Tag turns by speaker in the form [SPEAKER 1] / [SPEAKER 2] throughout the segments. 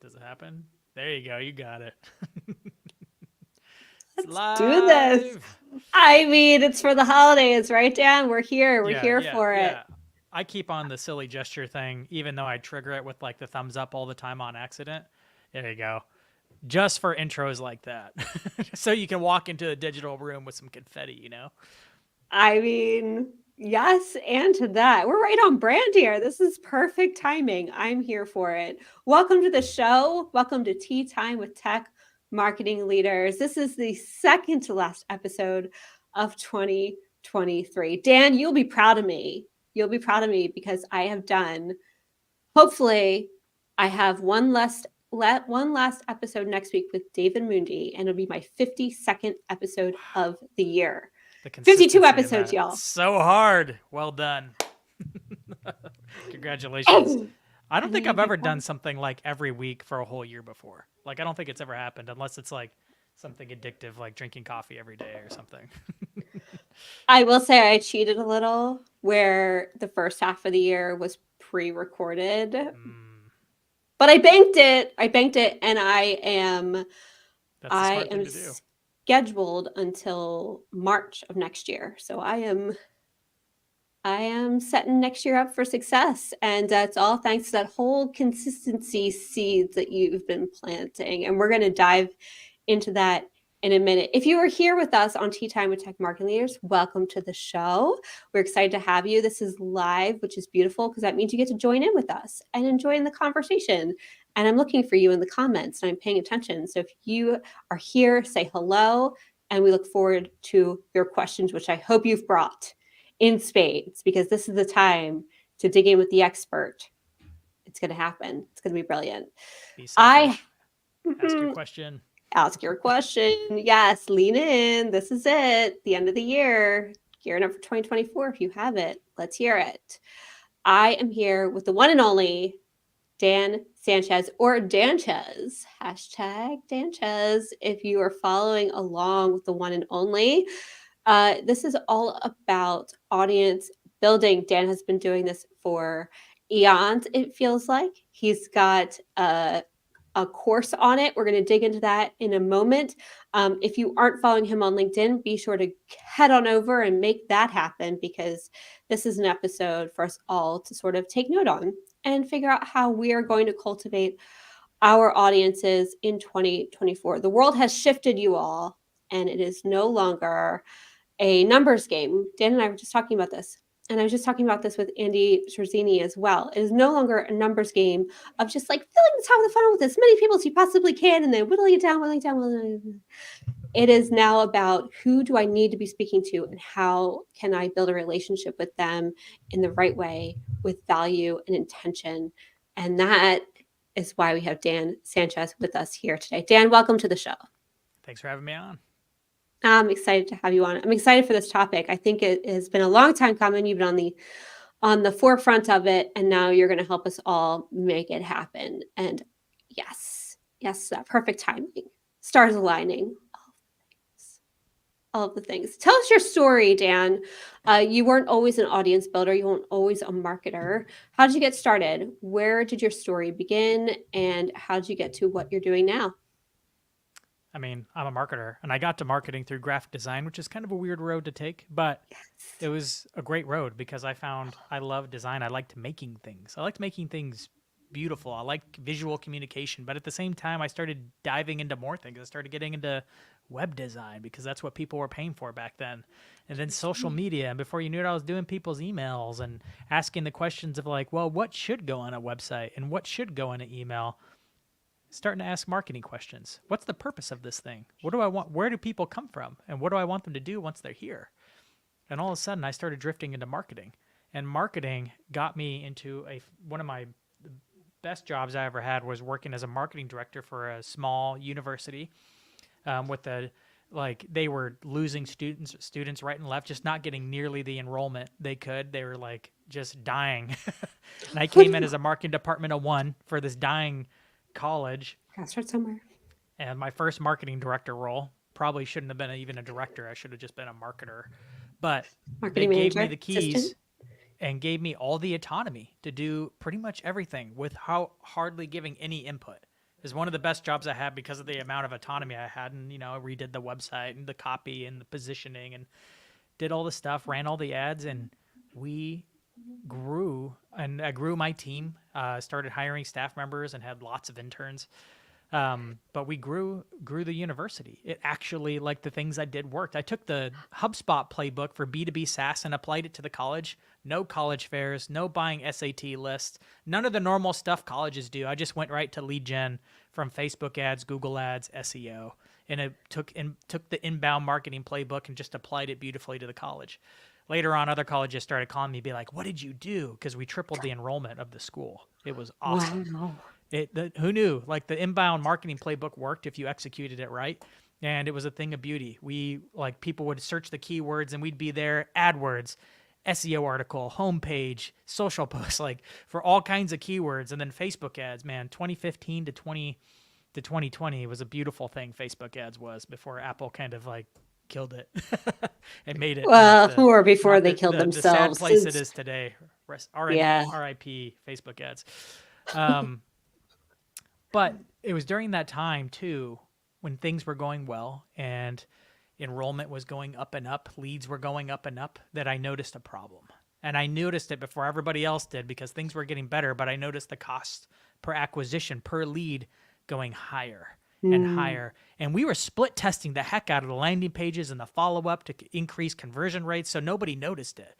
[SPEAKER 1] Does it happen? There you go. You got it. It's
[SPEAKER 2] Let's do this.
[SPEAKER 1] live.
[SPEAKER 2] I mean, it's for the holidays, right, Dan? We're here. We're
[SPEAKER 1] Yeah,
[SPEAKER 2] here
[SPEAKER 1] yeah,
[SPEAKER 2] for it.
[SPEAKER 1] yeah. I keep on the silly gesture thing, even though I trigger it with like the thumbs up all the time on accident. There you go. Just for intros like that. So you can walk into a digital room with some confetti.
[SPEAKER 2] I mean, yes, and to that. We're right on brand here. This is perfect timing. I'm here for it. Welcome to the show. Welcome to Tea Time with Tech Marketing Leaders. This is the second to last episode of 2023. Dan, you'll be proud of me. You'll be proud of me because I have done, hopefully, I have one last episode next week with David Mundy, and it'll be my 52nd episode of the year.
[SPEAKER 1] The
[SPEAKER 2] 52
[SPEAKER 1] consistency in
[SPEAKER 2] episodes,
[SPEAKER 1] that.
[SPEAKER 2] y'all.
[SPEAKER 1] So hard. Well done. Congratulations.
[SPEAKER 2] I
[SPEAKER 1] I don't
[SPEAKER 2] know
[SPEAKER 1] think
[SPEAKER 2] you'd
[SPEAKER 1] I've
[SPEAKER 2] be
[SPEAKER 1] ever
[SPEAKER 2] proud.
[SPEAKER 1] done something like every week for a whole year before. Like, I don't think it's ever happened unless it's like something addictive, like drinking coffee every day or something.
[SPEAKER 2] I will say I cheated a little where the first half of the year was pre-recorded,
[SPEAKER 1] Mm,
[SPEAKER 2] but I banked it. I banked it, and
[SPEAKER 1] that's the
[SPEAKER 2] I
[SPEAKER 1] smart thing
[SPEAKER 2] am
[SPEAKER 1] to do.
[SPEAKER 2] scheduled until March of next year. So I am setting next year up for success. And that's all thanks to that whole consistency seeds that you've been planting. And we're going to dive into that in a minute. If you are here with us on Tea Time with Tech Marketing Leaders, welcome to the show. We're excited to have you. This is live, which is beautiful because that means you get to join in with us and enjoy the conversation. And I'm looking for you in the comments and I'm paying attention. So if you are here, say hello. And we look forward to your questions, which I hope you've brought in spades because this is the time to dig in with the expert. It's going to happen. It's going to be brilliant.
[SPEAKER 1] Be
[SPEAKER 2] I
[SPEAKER 1] selfish. Ask your question.
[SPEAKER 2] ask your question. Yes, lean in. This is it. The end of the year. Gearing up for 2024 if you have it. Let's hear it. I am here with the one and only Dan Sanchez or Danchez. Hashtag Danchez if you are following along with the one and only. This is all about audience building. Dan has been doing this for eons, it feels like. He's got a course on it. We're going to dig into that in a moment. If you aren't following him on LinkedIn, be sure to head on over and make that happen because this is an episode for us all to sort of take note on and figure out how we are going to cultivate our audiences in 2024. The world has shifted, you all, and it is no longer a numbers game. Dan and I were just talking about this. And I was just talking about this with Andy Scherzini as well. It is no longer a numbers game of just like filling the top of the funnel with as many people as you possibly can and then whittling it down, whittling it down, whittling it down. It is now about who do I need to be speaking to and how can I build a relationship with them in the right way with value and intention. And that is why we have Dan Sanchez with us here today. Dan, welcome to the show.
[SPEAKER 1] Thanks for having me on.
[SPEAKER 2] I'm excited to have you on. I'm excited for this topic. I think it has been a long time coming. You've been on the forefront of it, and now you're going to help us all make it happen. And yes, yes, that perfect timing, stars aligning, all of the things. Tell us your story, Dan. You weren't always an audience builder. You weren't always a marketer. How did you get started? Where did your story begin, and how did you get to what you're doing now?
[SPEAKER 1] I mean, I'm a marketer, and I got to marketing through graphic design, which is kind of a weird road to take, but it was a great road because I found I love design. I liked making things. I liked making things beautiful. I liked visual communication, but at the same time, I started diving into more things. I started getting into web design because that's what people were paying for back then. And then social media, and before you knew it, I was doing people's emails and asking the questions of like, well, what should go on a website and what should go in an email? Starting to ask marketing questions. What's the purpose of this thing? What do I want? Where do people come from? And what do I want them to do once they're here? And all of a sudden, I started drifting into marketing. And marketing got me into one of my best jobs I ever had was working as a marketing director for a small university with the like they were losing students right and left, just not getting nearly the enrollment they could. They were like just dying. And I came in as a marketing department of one for this dying college,
[SPEAKER 2] Gotta start somewhere.
[SPEAKER 1] and my first marketing director role probably shouldn't have been even a director. I should have just been a marketer. But they
[SPEAKER 2] Marketing
[SPEAKER 1] gave me
[SPEAKER 2] manager,
[SPEAKER 1] the
[SPEAKER 2] assistant.
[SPEAKER 1] keys and gave me all the autonomy to do pretty much everything with how hardly giving any input. Is one of the best jobs I had because of the amount of autonomy I had, and I redid the website and the copy and the positioning and did all the stuff, ran all the ads, and we grew. And I grew my team, started hiring staff members, and had lots of interns. But we grew the university. It actually, like, the things I did worked. I took the HubSpot playbook for B2B SaaS and applied it to the college. No college fairs, no buying SAT lists, none of the normal stuff colleges do. I just went right to lead gen from Facebook ads, Google ads, SEO, and it took the inbound marketing playbook and just applied it beautifully to the college. Later on, other colleges started calling me, be like, "What did you do?" Because we tripled the enrollment of the school. It was awesome.
[SPEAKER 2] Wow.
[SPEAKER 1] Who knew? Like, the inbound marketing playbook worked if you executed it right, and it was a thing of beauty. We, like, people would search the keywords, and we'd be there. AdWords, SEO article, homepage, social posts, like, for all kinds of keywords, and then Facebook ads. Man, 2015 to 2020 was a beautiful thing. Facebook ads was, before Apple kind of, like, killed it and made it
[SPEAKER 2] Well, or before they killed
[SPEAKER 1] the sad
[SPEAKER 2] themselves.
[SPEAKER 1] place it
[SPEAKER 2] Since
[SPEAKER 1] is today.
[SPEAKER 2] yeah.
[SPEAKER 1] RIP Facebook ads. Um, but it was during that time too, when things were going well and enrollment was going up and up, leads were going up and up, that I noticed a problem. And I noticed it before everybody else did because things were getting better, but I noticed the cost per acquisition, per lead, going higher and
[SPEAKER 2] Mm.
[SPEAKER 1] higher. And we were split testing the heck out of the landing pages and the follow-up to increase conversion rates, so nobody noticed it,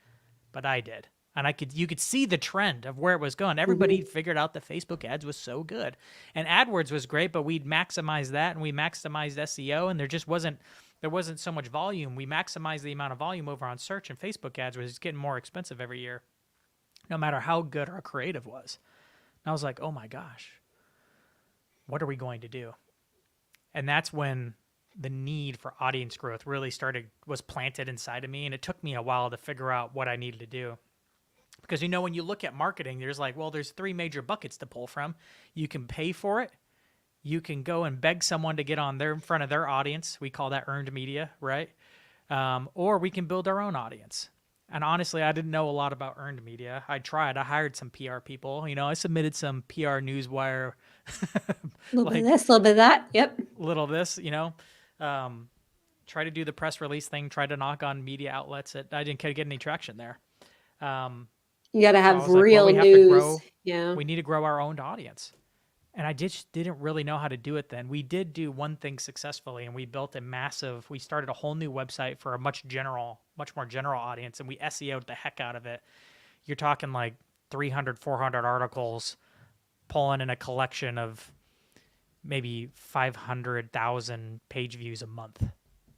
[SPEAKER 1] but I did. And you could see the trend of where it was going. Everybody
[SPEAKER 2] Mhm.
[SPEAKER 1] figured out that Facebook ads was so good. And AdWords was great, but we'd maximized that, and we maximized SEO, and there wasn't so much volume. We maximized the amount of volume over on search, and Facebook ads was getting more expensive every year, no matter how good our creative was. And I was like, "Oh my gosh, what are we going to do?" And that's when the need for audience growth really was planted inside of me, and it took me a while to figure out what I needed to do. Because, when you look at marketing, there's like, well, there's three major buckets to pull from. You can pay for it. You can go and beg someone to get in front of their audience. We call that earned media, right? Or we can build our own audience. And honestly, I didn't know a lot about earned media. I tried. I hired some PR people. I submitted some PR newswire,
[SPEAKER 2] A little bit of
[SPEAKER 1] like,
[SPEAKER 2] this, a little bit of that. Yep.
[SPEAKER 1] little this, um, try to do the press release thing, try to knock on media outlets. I didn't get any traction there. Um,
[SPEAKER 2] You got to
[SPEAKER 1] so I
[SPEAKER 2] have
[SPEAKER 1] was like, well,
[SPEAKER 2] real
[SPEAKER 1] we have to
[SPEAKER 2] news.
[SPEAKER 1] grow.
[SPEAKER 2] Yeah.
[SPEAKER 1] We need to grow our own audience. And I just didn't really know how to do it then. We did do one thing successfully, and we started a whole new website for a much more general audience, and we SEO'd the heck out of it. You're talking like 300, 400 articles, pulling in a collection of maybe 500,000 page views a month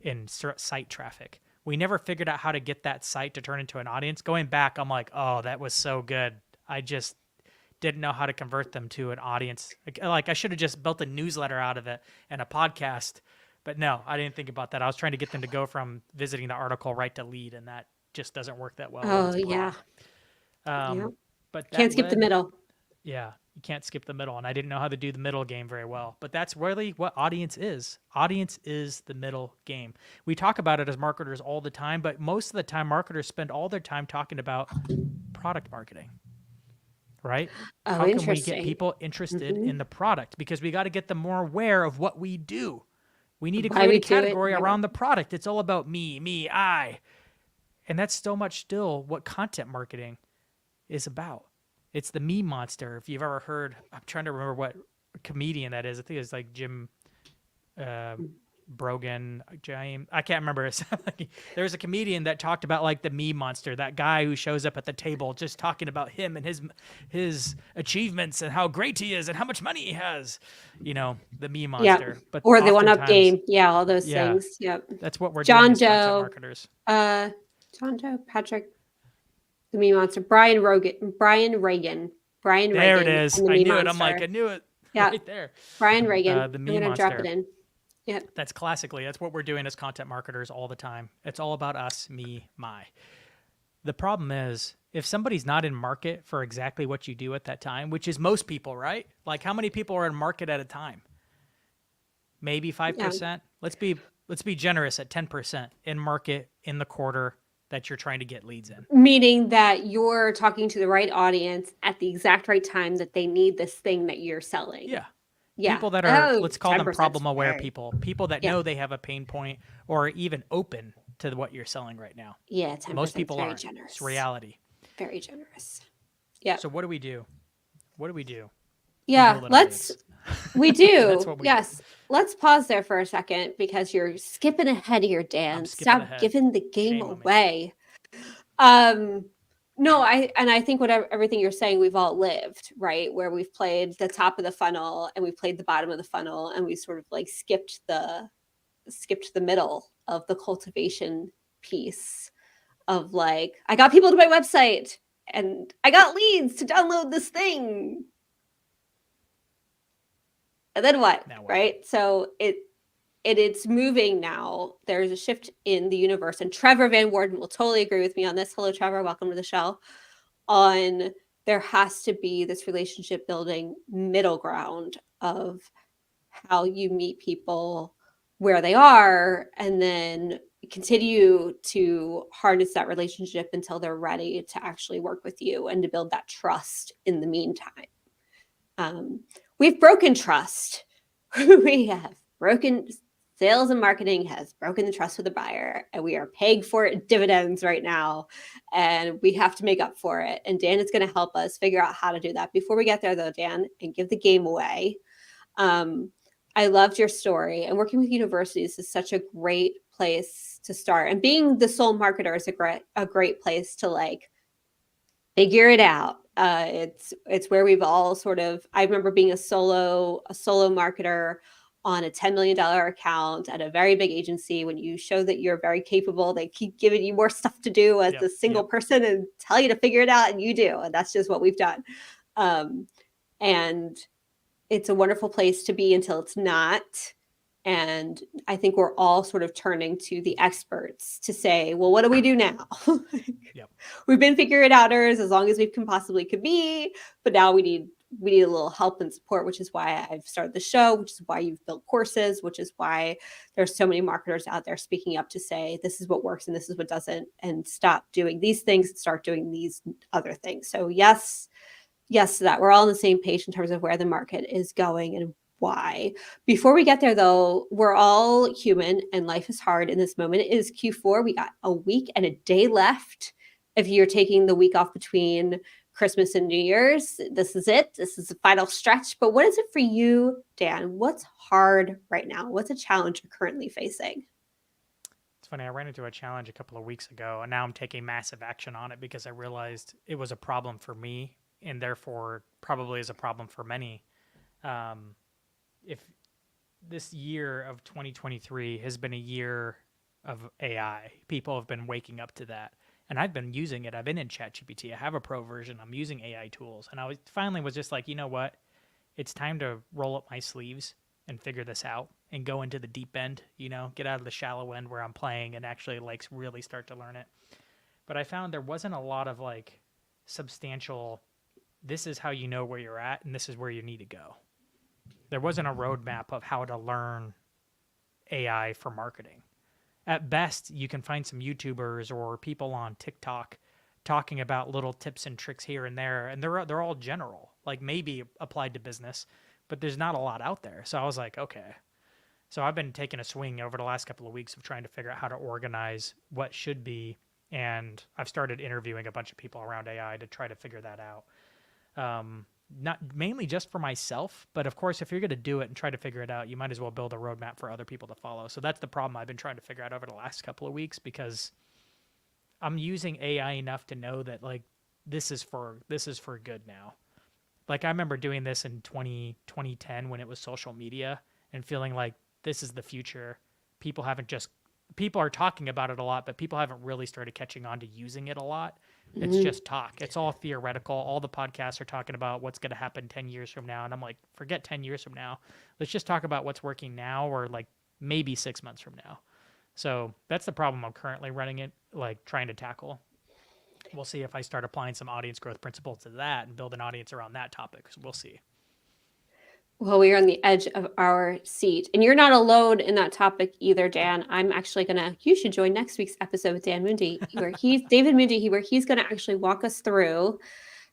[SPEAKER 1] in site traffic. We never figured out how to get that site to turn into an audience. Going back, I'm like, oh, that was so good. I just didn't know how to convert them to an audience. Like, I should have just built a newsletter out of it and a podcast. But no, I didn't think about that. I was trying to get them to go from visiting the article right to lead, and that just doesn't work that well when
[SPEAKER 2] Oh
[SPEAKER 1] it's
[SPEAKER 2] yeah.
[SPEAKER 1] broad.
[SPEAKER 2] Yeah.
[SPEAKER 1] But
[SPEAKER 2] Can't
[SPEAKER 1] that
[SPEAKER 2] skip the
[SPEAKER 1] led,
[SPEAKER 2] middle.
[SPEAKER 1] yeah, you can't skip the middle, and I didn't know how to do the middle game very well. But that's really what audience is. Audience is the middle game. We talk about it as marketers all the time, but most of the time marketers spend all their time talking about product marketing, right?
[SPEAKER 2] Oh,
[SPEAKER 1] How can we get
[SPEAKER 2] interesting.
[SPEAKER 1] people interested
[SPEAKER 2] Hmm.
[SPEAKER 1] in the product? Because we got to get them more aware of what we do. We need to
[SPEAKER 2] Why
[SPEAKER 1] create
[SPEAKER 2] we
[SPEAKER 1] a
[SPEAKER 2] do it?
[SPEAKER 1] category
[SPEAKER 2] Yep.
[SPEAKER 1] around the product. It's all about me, I. And that's so much still what content marketing is about. It's the me monster. If you've ever heard, I'm trying to remember what comedian that is. I think it's like Jim uh, Brogan, James. I can't remember. There's a comedian that talked about, like, the me monster, that guy who shows up at the table just talking about him and his achievements and how great he is and how much money he has. The me
[SPEAKER 2] Yeah.
[SPEAKER 1] monster. But
[SPEAKER 2] Or the one up
[SPEAKER 1] oftentimes,
[SPEAKER 2] game. Yeah, all those
[SPEAKER 1] yeah,
[SPEAKER 2] things. Yep.
[SPEAKER 1] that's what we're doing
[SPEAKER 2] John
[SPEAKER 1] as content
[SPEAKER 2] Doe.
[SPEAKER 1] marketers.
[SPEAKER 2] Uh John Doe, Patrick, the meme monster, Brian Rogan, Brian
[SPEAKER 1] There it
[SPEAKER 2] Reagan,
[SPEAKER 1] is.
[SPEAKER 2] and the
[SPEAKER 1] I
[SPEAKER 2] meme
[SPEAKER 1] knew it. I'm like,
[SPEAKER 2] monster.
[SPEAKER 1] I knew it
[SPEAKER 2] Yeah.
[SPEAKER 1] right there.
[SPEAKER 2] Brian Reagan.
[SPEAKER 1] The
[SPEAKER 2] I'm
[SPEAKER 1] me
[SPEAKER 2] gonna drop it
[SPEAKER 1] monster.
[SPEAKER 2] in. Yep.
[SPEAKER 1] That's that's what we're doing as content marketers all the time. It's all about us, me, my. The problem is, if somebody's not in market for exactly what you do at that time, which is most people, right? Like, how many people are in market at a time? Maybe
[SPEAKER 2] Yeah.
[SPEAKER 1] 5%. Let's be generous at 10% in market in the quarter that you're trying to get leads in.
[SPEAKER 2] Meaning that you're talking to the right audience at the exact right time that they need this thing that you're selling.
[SPEAKER 1] Yeah.
[SPEAKER 2] Yeah.
[SPEAKER 1] People that are,
[SPEAKER 2] Oh,
[SPEAKER 1] let's call them
[SPEAKER 2] 10%
[SPEAKER 1] problem aware
[SPEAKER 2] very.
[SPEAKER 1] people, people that
[SPEAKER 2] Yeah.
[SPEAKER 1] know they have a pain point or are even open to what you're selling right now.
[SPEAKER 2] Yeah,
[SPEAKER 1] Most
[SPEAKER 2] 10% is
[SPEAKER 1] people
[SPEAKER 2] very
[SPEAKER 1] aren't. It's
[SPEAKER 2] generous.
[SPEAKER 1] reality.
[SPEAKER 2] Very generous. Yep.
[SPEAKER 1] So what do we do? What do we do? We
[SPEAKER 2] Yeah,
[SPEAKER 1] build an audience.
[SPEAKER 2] we
[SPEAKER 1] That's
[SPEAKER 2] do.
[SPEAKER 1] what we do.
[SPEAKER 2] Yes. Let's pause there for a second because you're skipping ahead here,
[SPEAKER 1] I'm
[SPEAKER 2] Dan.
[SPEAKER 1] skipping
[SPEAKER 2] Stop
[SPEAKER 1] ahead.
[SPEAKER 2] giving the game
[SPEAKER 1] Shame on me.
[SPEAKER 2] away. Um, no, I think whatever everything you're saying, we've all lived, right? Where we've played the top of the funnel and we've played the bottom of the funnel and we sort of like skipped the middle of the cultivation piece of like, I got people to my website and I got leads to download this thing. And then what?
[SPEAKER 1] Now what?
[SPEAKER 2] Right? So it's moving now. There's a shift in the universe. And Trevor Van Warden will totally agree with me on this. Hello, Trevor. Welcome to the show. On there has to be this relationship building middle ground of how you meet people where they are and then continue to harness that relationship until they're ready to actually work with you and to build that trust in the meantime. We've broken trust. We have broken sales and marketing has broken the trust with the buyer, and we are paying for it in dividends right now, and we have to make up for it. And Dan is going to help us figure out how to do that. Before we get there, though, Dan, and give the game away, I loved your story, and working with universities is such a great place to start. And being the sole marketer is a great place to like figure it out. It's where we've all sort of. I remember being a solo marketer on a $10 million account at a very big agency. When you show that you're very capable, they keep giving you more stuff to do as
[SPEAKER 1] Yep.
[SPEAKER 2] a single
[SPEAKER 1] Yep.
[SPEAKER 2] person and tell you to figure it out, and you do. And that's just what we've done. And it's a wonderful place to be until it's not. And I think we're all sort of turning to the experts to say, well, what do we do now?
[SPEAKER 1] Yep.
[SPEAKER 2] We've been figuring it outers as long as we can possibly could be, but now we need a little help and support, which is why I've started the show, which is why you've built courses, which is why there's so many marketers out there speaking up to say this is what works and this is what doesn't, and stop doing these things and start doing these other things. So yes to that. We're all on the same page in terms of where the market is going and why. Before we get there, though, we're all human and life is hard in this moment. It is Q4. We got a week and a day left. If you're taking the week off between Christmas and New Year's, this is it. This is the final stretch. But what is it for you, Dan? What's hard right now? What's a challenge you're currently facing?
[SPEAKER 1] It's funny. I ran into a challenge a couple of weeks ago, and now I'm taking massive action on it because I realized it was a problem for me, and therefore probably is a problem for many. Um, if this year of 2023 has been a year of AI, people have been waking up to that, and I've been using it. I've been in ChatGPT. I have a pro version. I'm using AI tools, and finally was just like, you know what? It's time to roll up my sleeves and figure this out and go into the deep end, get out of the shallow end where I'm playing and actually like really start to learn it. But I found there wasn't a lot of like substantial, this is how you know where you're at and this is where you need to go. There wasn't a roadmap of how to learn AI for marketing. At best, you can find some YouTubers or people on TikTok talking about little tips and tricks here and there, and they're all general, like maybe applied to business, but there's not a lot out there. So I was like, okay. So I've been taking a swing over the last couple of weeks of trying to figure out how to organize what should be, and I've started interviewing a bunch of people around AI to try to figure that out. Not mainly just for myself, but of course, if you're going to do it and try to figure it out, you might as well build a roadmap for other people to follow. So that's the problem I've been trying to figure out over the last couple of weeks, because I'm using AI enough to know that like this is for good now. Like I remember doing this in 2010 when it was social media and feeling like this is the future. People are talking about it a lot, but people haven't really started catching on to using it a lot. It's
[SPEAKER 2] Mm-hmm.
[SPEAKER 1] just talk. It's all theoretical. All the podcasts are talking about what's going to happen 10 years from now. And I'm like, forget 10 years from now. Let's just talk about what's working now or like maybe 6 months from now. So that's the problem I'm currently running it, like trying to tackle. We'll see if I start applying some audience growth principles to that and build an audience around that topic. So we'll see.
[SPEAKER 2] Well, we are on the edge of our seat. And you're not alone in that topic either, Dan. I'm actually you should join next week's episode with Dan Moondy, David Moondy, where he's going to actually walk us through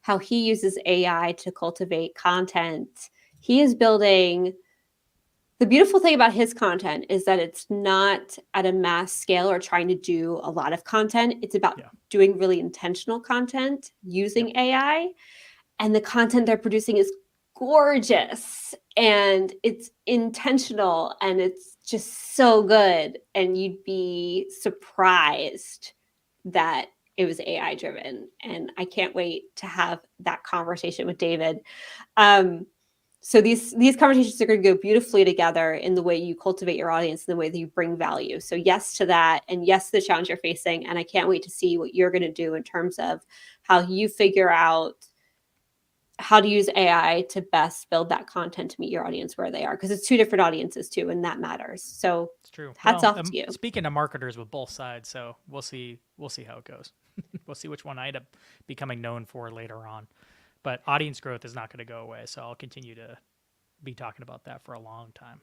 [SPEAKER 2] how he uses AI to cultivate content He is building. The beautiful thing about his content is that it's not at a mass scale or trying to do a lot of content. It's about
[SPEAKER 1] Yeah.
[SPEAKER 2] doing really intentional content
[SPEAKER 1] Yep.
[SPEAKER 2] using AI. And the content they're producing is gorgeous and it's intentional and it's just so good. And you'd be surprised that it was AI driven. And I can't wait to have that conversation with David. Um, so these conversations are going to go beautifully together in the way you cultivate your audience, in the way that you bring value. So yes to that, and yes to the challenge you're facing. And I can't wait to see what you're going to do in terms of how you figure out how to use AI to best build that content to meet your audience where they are, because it's two different audiences too, and that matters. So
[SPEAKER 1] It's true.
[SPEAKER 2] hats
[SPEAKER 1] Well,
[SPEAKER 2] off to you.
[SPEAKER 1] speaking to marketers with both sides, so we'll see. We'll see how it goes. We'll see which one I end up becoming known for later on. But audience growth is not going to go away, so I'll continue to be talking about that for a long time.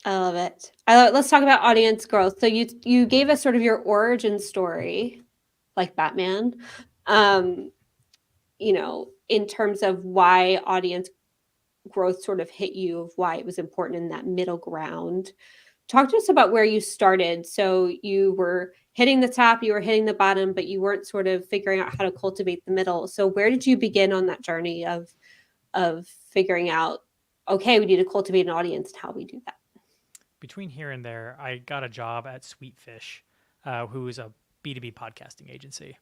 [SPEAKER 2] I love it. I love it. Let's talk about audience growth. So you gave us sort of your origin story, like Batman. Um, in terms of why audience growth sort of hit you, of why it was important in that middle ground. Talk to us about where you started. So you were hitting the top, you were hitting the bottom, but you weren't sort of figuring out how to cultivate the middle. So where did you begin on that journey of figuring out, okay, we need to cultivate an audience and how we do that?
[SPEAKER 1] Between here and there, I got a job at Sweetfish, who is a B2B podcasting agency.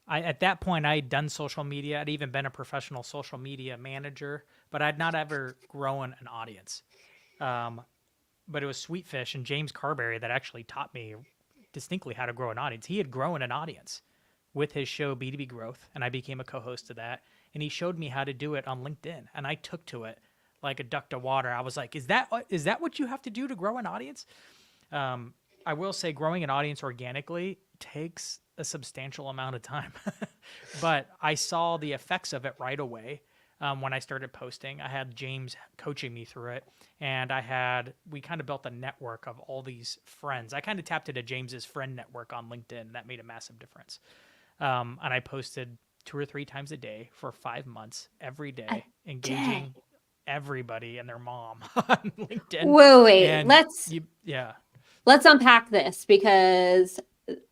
[SPEAKER 1] At that point, I had done social media. I'd even been a professional social media manager, but I'd not ever grown an audience. Um, but it was Sweetfish and James Carberry that actually taught me distinctly how to grow an audience. He had grown an audience with his show B2B Growth, and I became a co-host of that. And he showed me how to do it on LinkedIn, and I took to it like a duck to water. I was like, "Is that what you have to do to grow an audience?" Um, I will say, growing an audience organically takes a substantial amount of time, but I saw the effects of it right away. When I started posting, I had James coaching me through it, and we kind of built a network of all these friends. I kind of tapped into James's friend network on LinkedIn. That made a massive difference. And I posted 2 or 3 times a day for 5 months, every
[SPEAKER 2] A
[SPEAKER 1] day,
[SPEAKER 2] day.
[SPEAKER 1] engaging everybody and their mom on LinkedIn.
[SPEAKER 2] Wait,
[SPEAKER 1] And yeah,
[SPEAKER 2] let's unpack this, because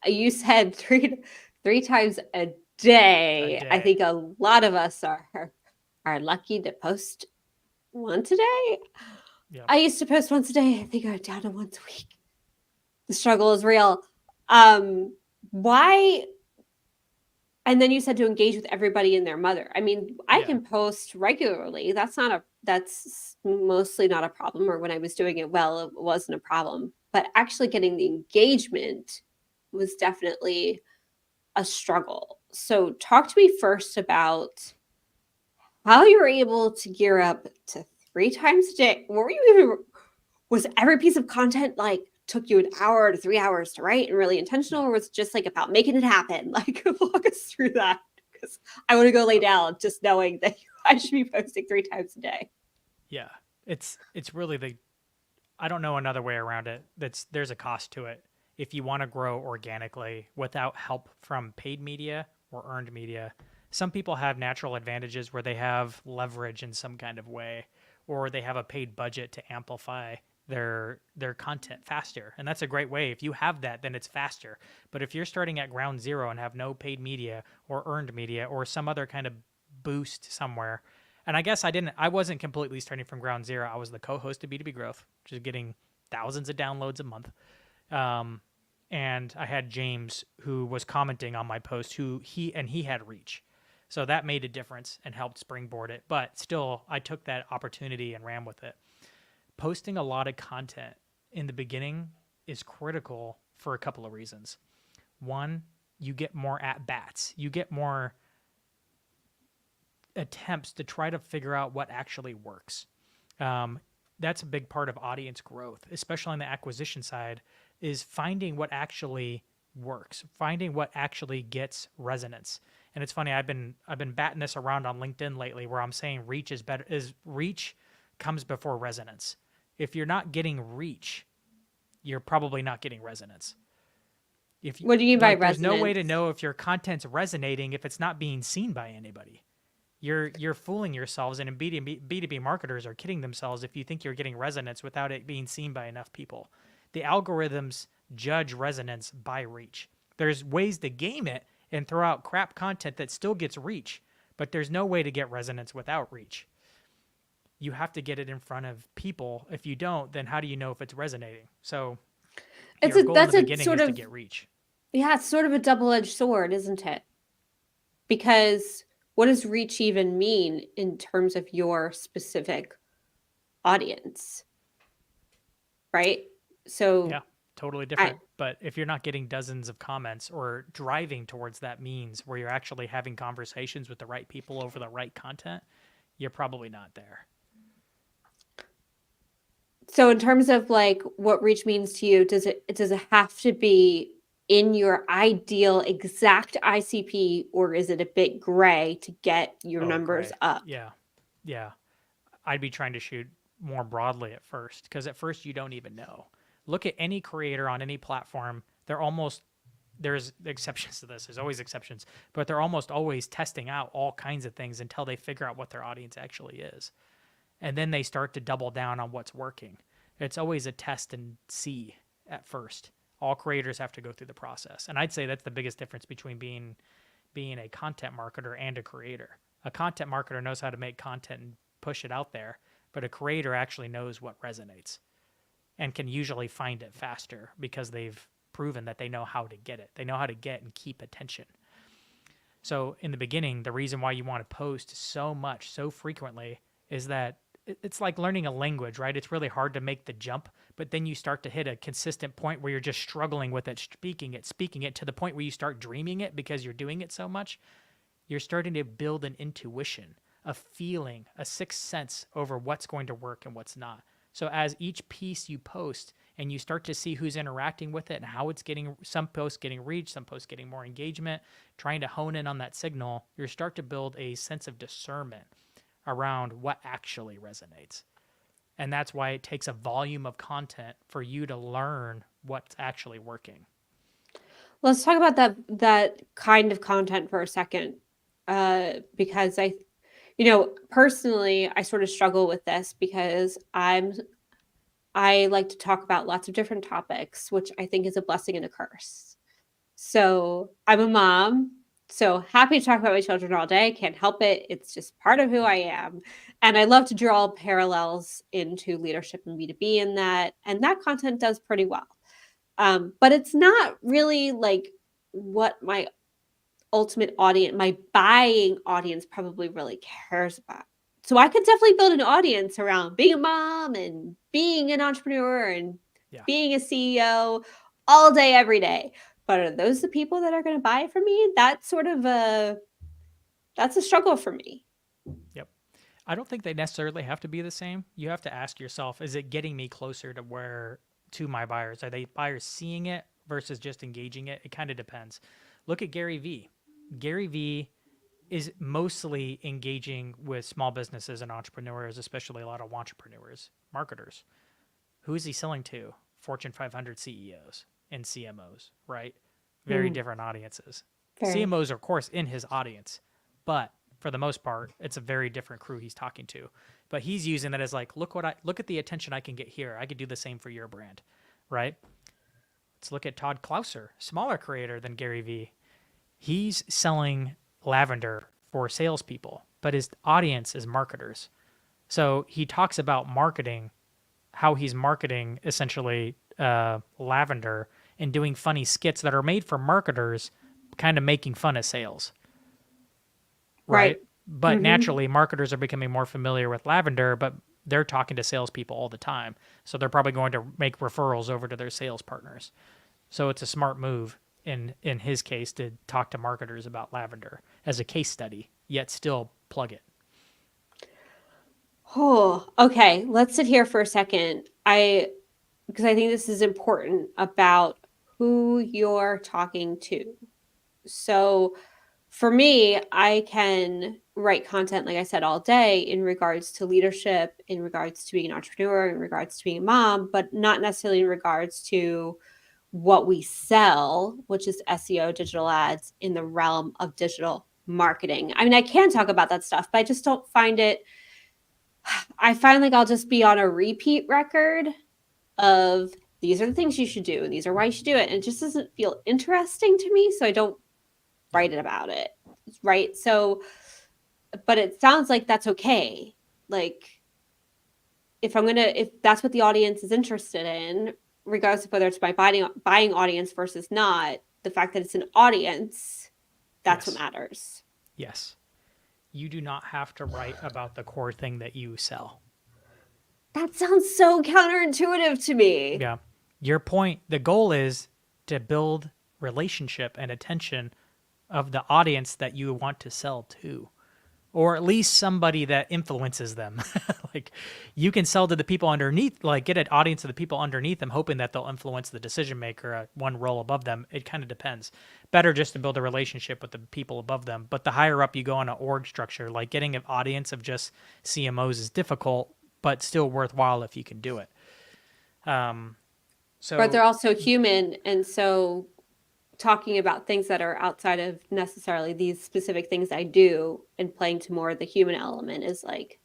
[SPEAKER 2] you said three times a
[SPEAKER 1] a
[SPEAKER 2] day. I
[SPEAKER 1] day.
[SPEAKER 2] think a lot of us are lucky to post once a day.
[SPEAKER 1] Yeah.
[SPEAKER 2] I used to post once a day. I think I'm down to once a week. The struggle is real. Um, why? And then you said to engage with everybody and their mother. I mean, I
[SPEAKER 1] Yeah.
[SPEAKER 2] can post regularly. That's mostly not a problem. Or when I was doing it well, it wasn't a problem. But actually getting the engagement was definitely a struggle. So talk to me first about how you were able to gear up to 3 times a day. What were you even, was every piece of content like took you an hour to 3 hours to write and really
[SPEAKER 1] No.
[SPEAKER 2] intentional, or was it just like about making it happen? Like walk us through that, because I want to go lay
[SPEAKER 1] Uh,
[SPEAKER 2] down just knowing that I should be posting 3 times a day.
[SPEAKER 1] yeah. It's really I don't know another way around it. There's a cost to it. If you want to grow organically without help from paid media or earned media, some people have natural advantages where they have leverage in some kind of way, or they have a paid budget to amplify their content faster. And that's a great way. If you have that, then it's faster. But if you're starting at ground zero and have no paid media or earned media or some other kind of boost somewhere, and I guess I wasn't completely starting from ground zero. I was the co-host of B2B Growth, which is getting thousands of downloads a month. Um, and I had James who was commenting on my post, who he had reach. So that made a difference and helped springboard it. But still, I took that opportunity and ran with it. Posting a lot of content in the beginning is critical for a couple of reasons. One, you get more at bats. You get more attempts to try to figure out what actually works. Um, that's a big part of audience growth, especially on the acquisition side, is finding what actually works, finding what actually gets resonance. And it's funny, I've been batting this around on LinkedIn lately, where I'm saying reach is better. Is reach comes before resonance. If you're not getting reach, you're probably not getting resonance. If you,
[SPEAKER 2] What do you mean by
[SPEAKER 1] like, there's no way to
[SPEAKER 2] resonance?
[SPEAKER 1] know if your content's resonating if it's not being seen by anybody. You're fooling yourselves, and B2B marketers are kidding themselves if you think you're getting resonance without it being seen by enough people. The algorithms judge resonance by reach. There's ways to game it and throw out crap content that still gets reach, but there's no way to get resonance without reach. You have to get it in front of people. If you don't, then how do you know if it's resonating? So
[SPEAKER 2] It's
[SPEAKER 1] your
[SPEAKER 2] a
[SPEAKER 1] goal in the
[SPEAKER 2] that's a
[SPEAKER 1] beginning
[SPEAKER 2] sort
[SPEAKER 1] is to
[SPEAKER 2] of
[SPEAKER 1] get reach.
[SPEAKER 2] yeah, it's sort of a double-edged sword, isn't it? Because what does reach even mean in terms of your specific audience, right?
[SPEAKER 1] Yeah,
[SPEAKER 2] So
[SPEAKER 1] totally
[SPEAKER 2] I
[SPEAKER 1] different. But if you're not getting dozens of comments or driving towards that means where you're actually having conversations with the right people over the right content, you're probably not there.
[SPEAKER 2] so in terms of like what reach means to you, does it have to be in your ideal exact ICP, or is it a bit gray to get your
[SPEAKER 1] Oh,
[SPEAKER 2] numbers
[SPEAKER 1] gray.
[SPEAKER 2] up?
[SPEAKER 1] Yeah. Yeah. I'd be trying to shoot more broadly at first because at first you don't even know. Look at any creator on any platform. They're almost, there's exceptions to this. There's always exceptions, but they're almost always testing out all kinds of things until they figure out what their audience actually is. And then they start to double down on what's working. It's always a test and see at first. All creators have to go through the process. And I'd say that's the biggest difference between being a content marketer and a creator. A content marketer knows how to make content and push it out there, but a creator actually knows what resonates and can usually find it faster because they've proven that they know how to get it. They know how to get and keep attention. So in the beginning, the reason why you want to post so much, so frequently, is that it's like learning a language, right? It's really hard to make the jump, but then you start to hit a consistent point where you're just struggling with it, speaking it to the point where you start dreaming it because you're doing it so much. You're starting to build an intuition, a feeling, a sixth sense over what's going to work and what's not. So as each piece you post and you start to see who's interacting with it and how it's getting, some posts getting reach, some posts getting more engagement, trying to hone in on that signal, you start to build a sense of discernment around what actually resonates. And that's why it takes a volume of content for you to learn what's actually working.
[SPEAKER 2] Let's talk about that kind of content for a second, because personally, I sort of struggle with this because I like to talk about lots of different topics, which I think is a blessing and a curse. So I'm a mom, so happy to talk about my children all day. Can't help it. It's just part of who I am. And I love to draw parallels into leadership and B2B in that. And that content does pretty well. But it's not really like what my ultimate audience, my buying audience probably really cares about. So I could definitely build an audience around being a mom and being an entrepreneur and
[SPEAKER 1] Yeah.
[SPEAKER 2] being a CEO all day, every day. But are those the people that are going to buy from me? That's a struggle for me.
[SPEAKER 1] Yep. I don't think they necessarily have to be the same. You have to ask yourself, is it getting me closer to my buyers? Are they buyers seeing it versus just engaging it? It kind of depends. Look at Gary Vee. Gary Vee is mostly engaging with small businesses and entrepreneurs, especially a lot of entrepreneurs, marketers. Who is he selling to? Fortune 500 CEOs and CMOs, right? Very
[SPEAKER 2] Mm,
[SPEAKER 1] different audiences.
[SPEAKER 2] very.
[SPEAKER 1] CMOs are, of course, in his audience, but for the most part, it's a very different crew he's talking to. But he's using that as like, look at the attention I can get here. I could do the same for your brand, right? Let's look at Todd Clouser, smaller creator than Gary Vee. He's selling lavender for salespeople, but his audience is marketers. So he talks about marketing, how he's marketing essentially lavender and doing funny skits that are made for marketers, kind of making fun of sales,
[SPEAKER 2] Right.
[SPEAKER 1] right? But
[SPEAKER 2] Hmm.
[SPEAKER 1] naturally, marketers are becoming more familiar with lavender, but they're talking to salespeople all the time. So they're probably going to make referrals over to their sales partners. So it's a smart move in his case to talk to marketers about lavender as a case study, yet still plug it.
[SPEAKER 2] Oh, okay. Let's sit here for a second. Because I think this is important about who you're talking to. So for me, I can write content, like I said, all day in regards to leadership, in regards to being an entrepreneur, in regards to being a mom, but not necessarily in regards to what we sell, which is SEO, digital ads in the realm of digital marketing. I mean, I can talk about that stuff, but I just don't find it. I find like I'll just be on a repeat record of these are the things you should do and these are why you should do it. And it just doesn't feel interesting to me. So I don't
[SPEAKER 1] Yep.
[SPEAKER 2] write it about it. Right. So, but it sounds like that's okay. Like, if that's what the audience is interested in, regardless of whether it's my buying audience versus not, the fact that it's an audience, that's what
[SPEAKER 1] Yes.
[SPEAKER 2] matters.
[SPEAKER 1] Yes. You do not have to write about the core thing that you sell.
[SPEAKER 2] That sounds so counterintuitive to me.
[SPEAKER 1] Yeah. Your point, the goal is to build relationship and attention of the audience that you want to sell to, or at least somebody that influences them. Like you can sell to the people underneath, like get an audience of the people underneath them, hoping that they'll influence the decision maker at one role above them. It kind of depends. Better just to build a relationship with the people above them. But the higher up you go in an org structure, like getting an audience of just CMOs is difficult, but still worthwhile if you can do it. Um,
[SPEAKER 2] But they're
[SPEAKER 1] so
[SPEAKER 2] also human, and so talking about things that are outside of necessarily these specific things I do and playing to more of the human element is like,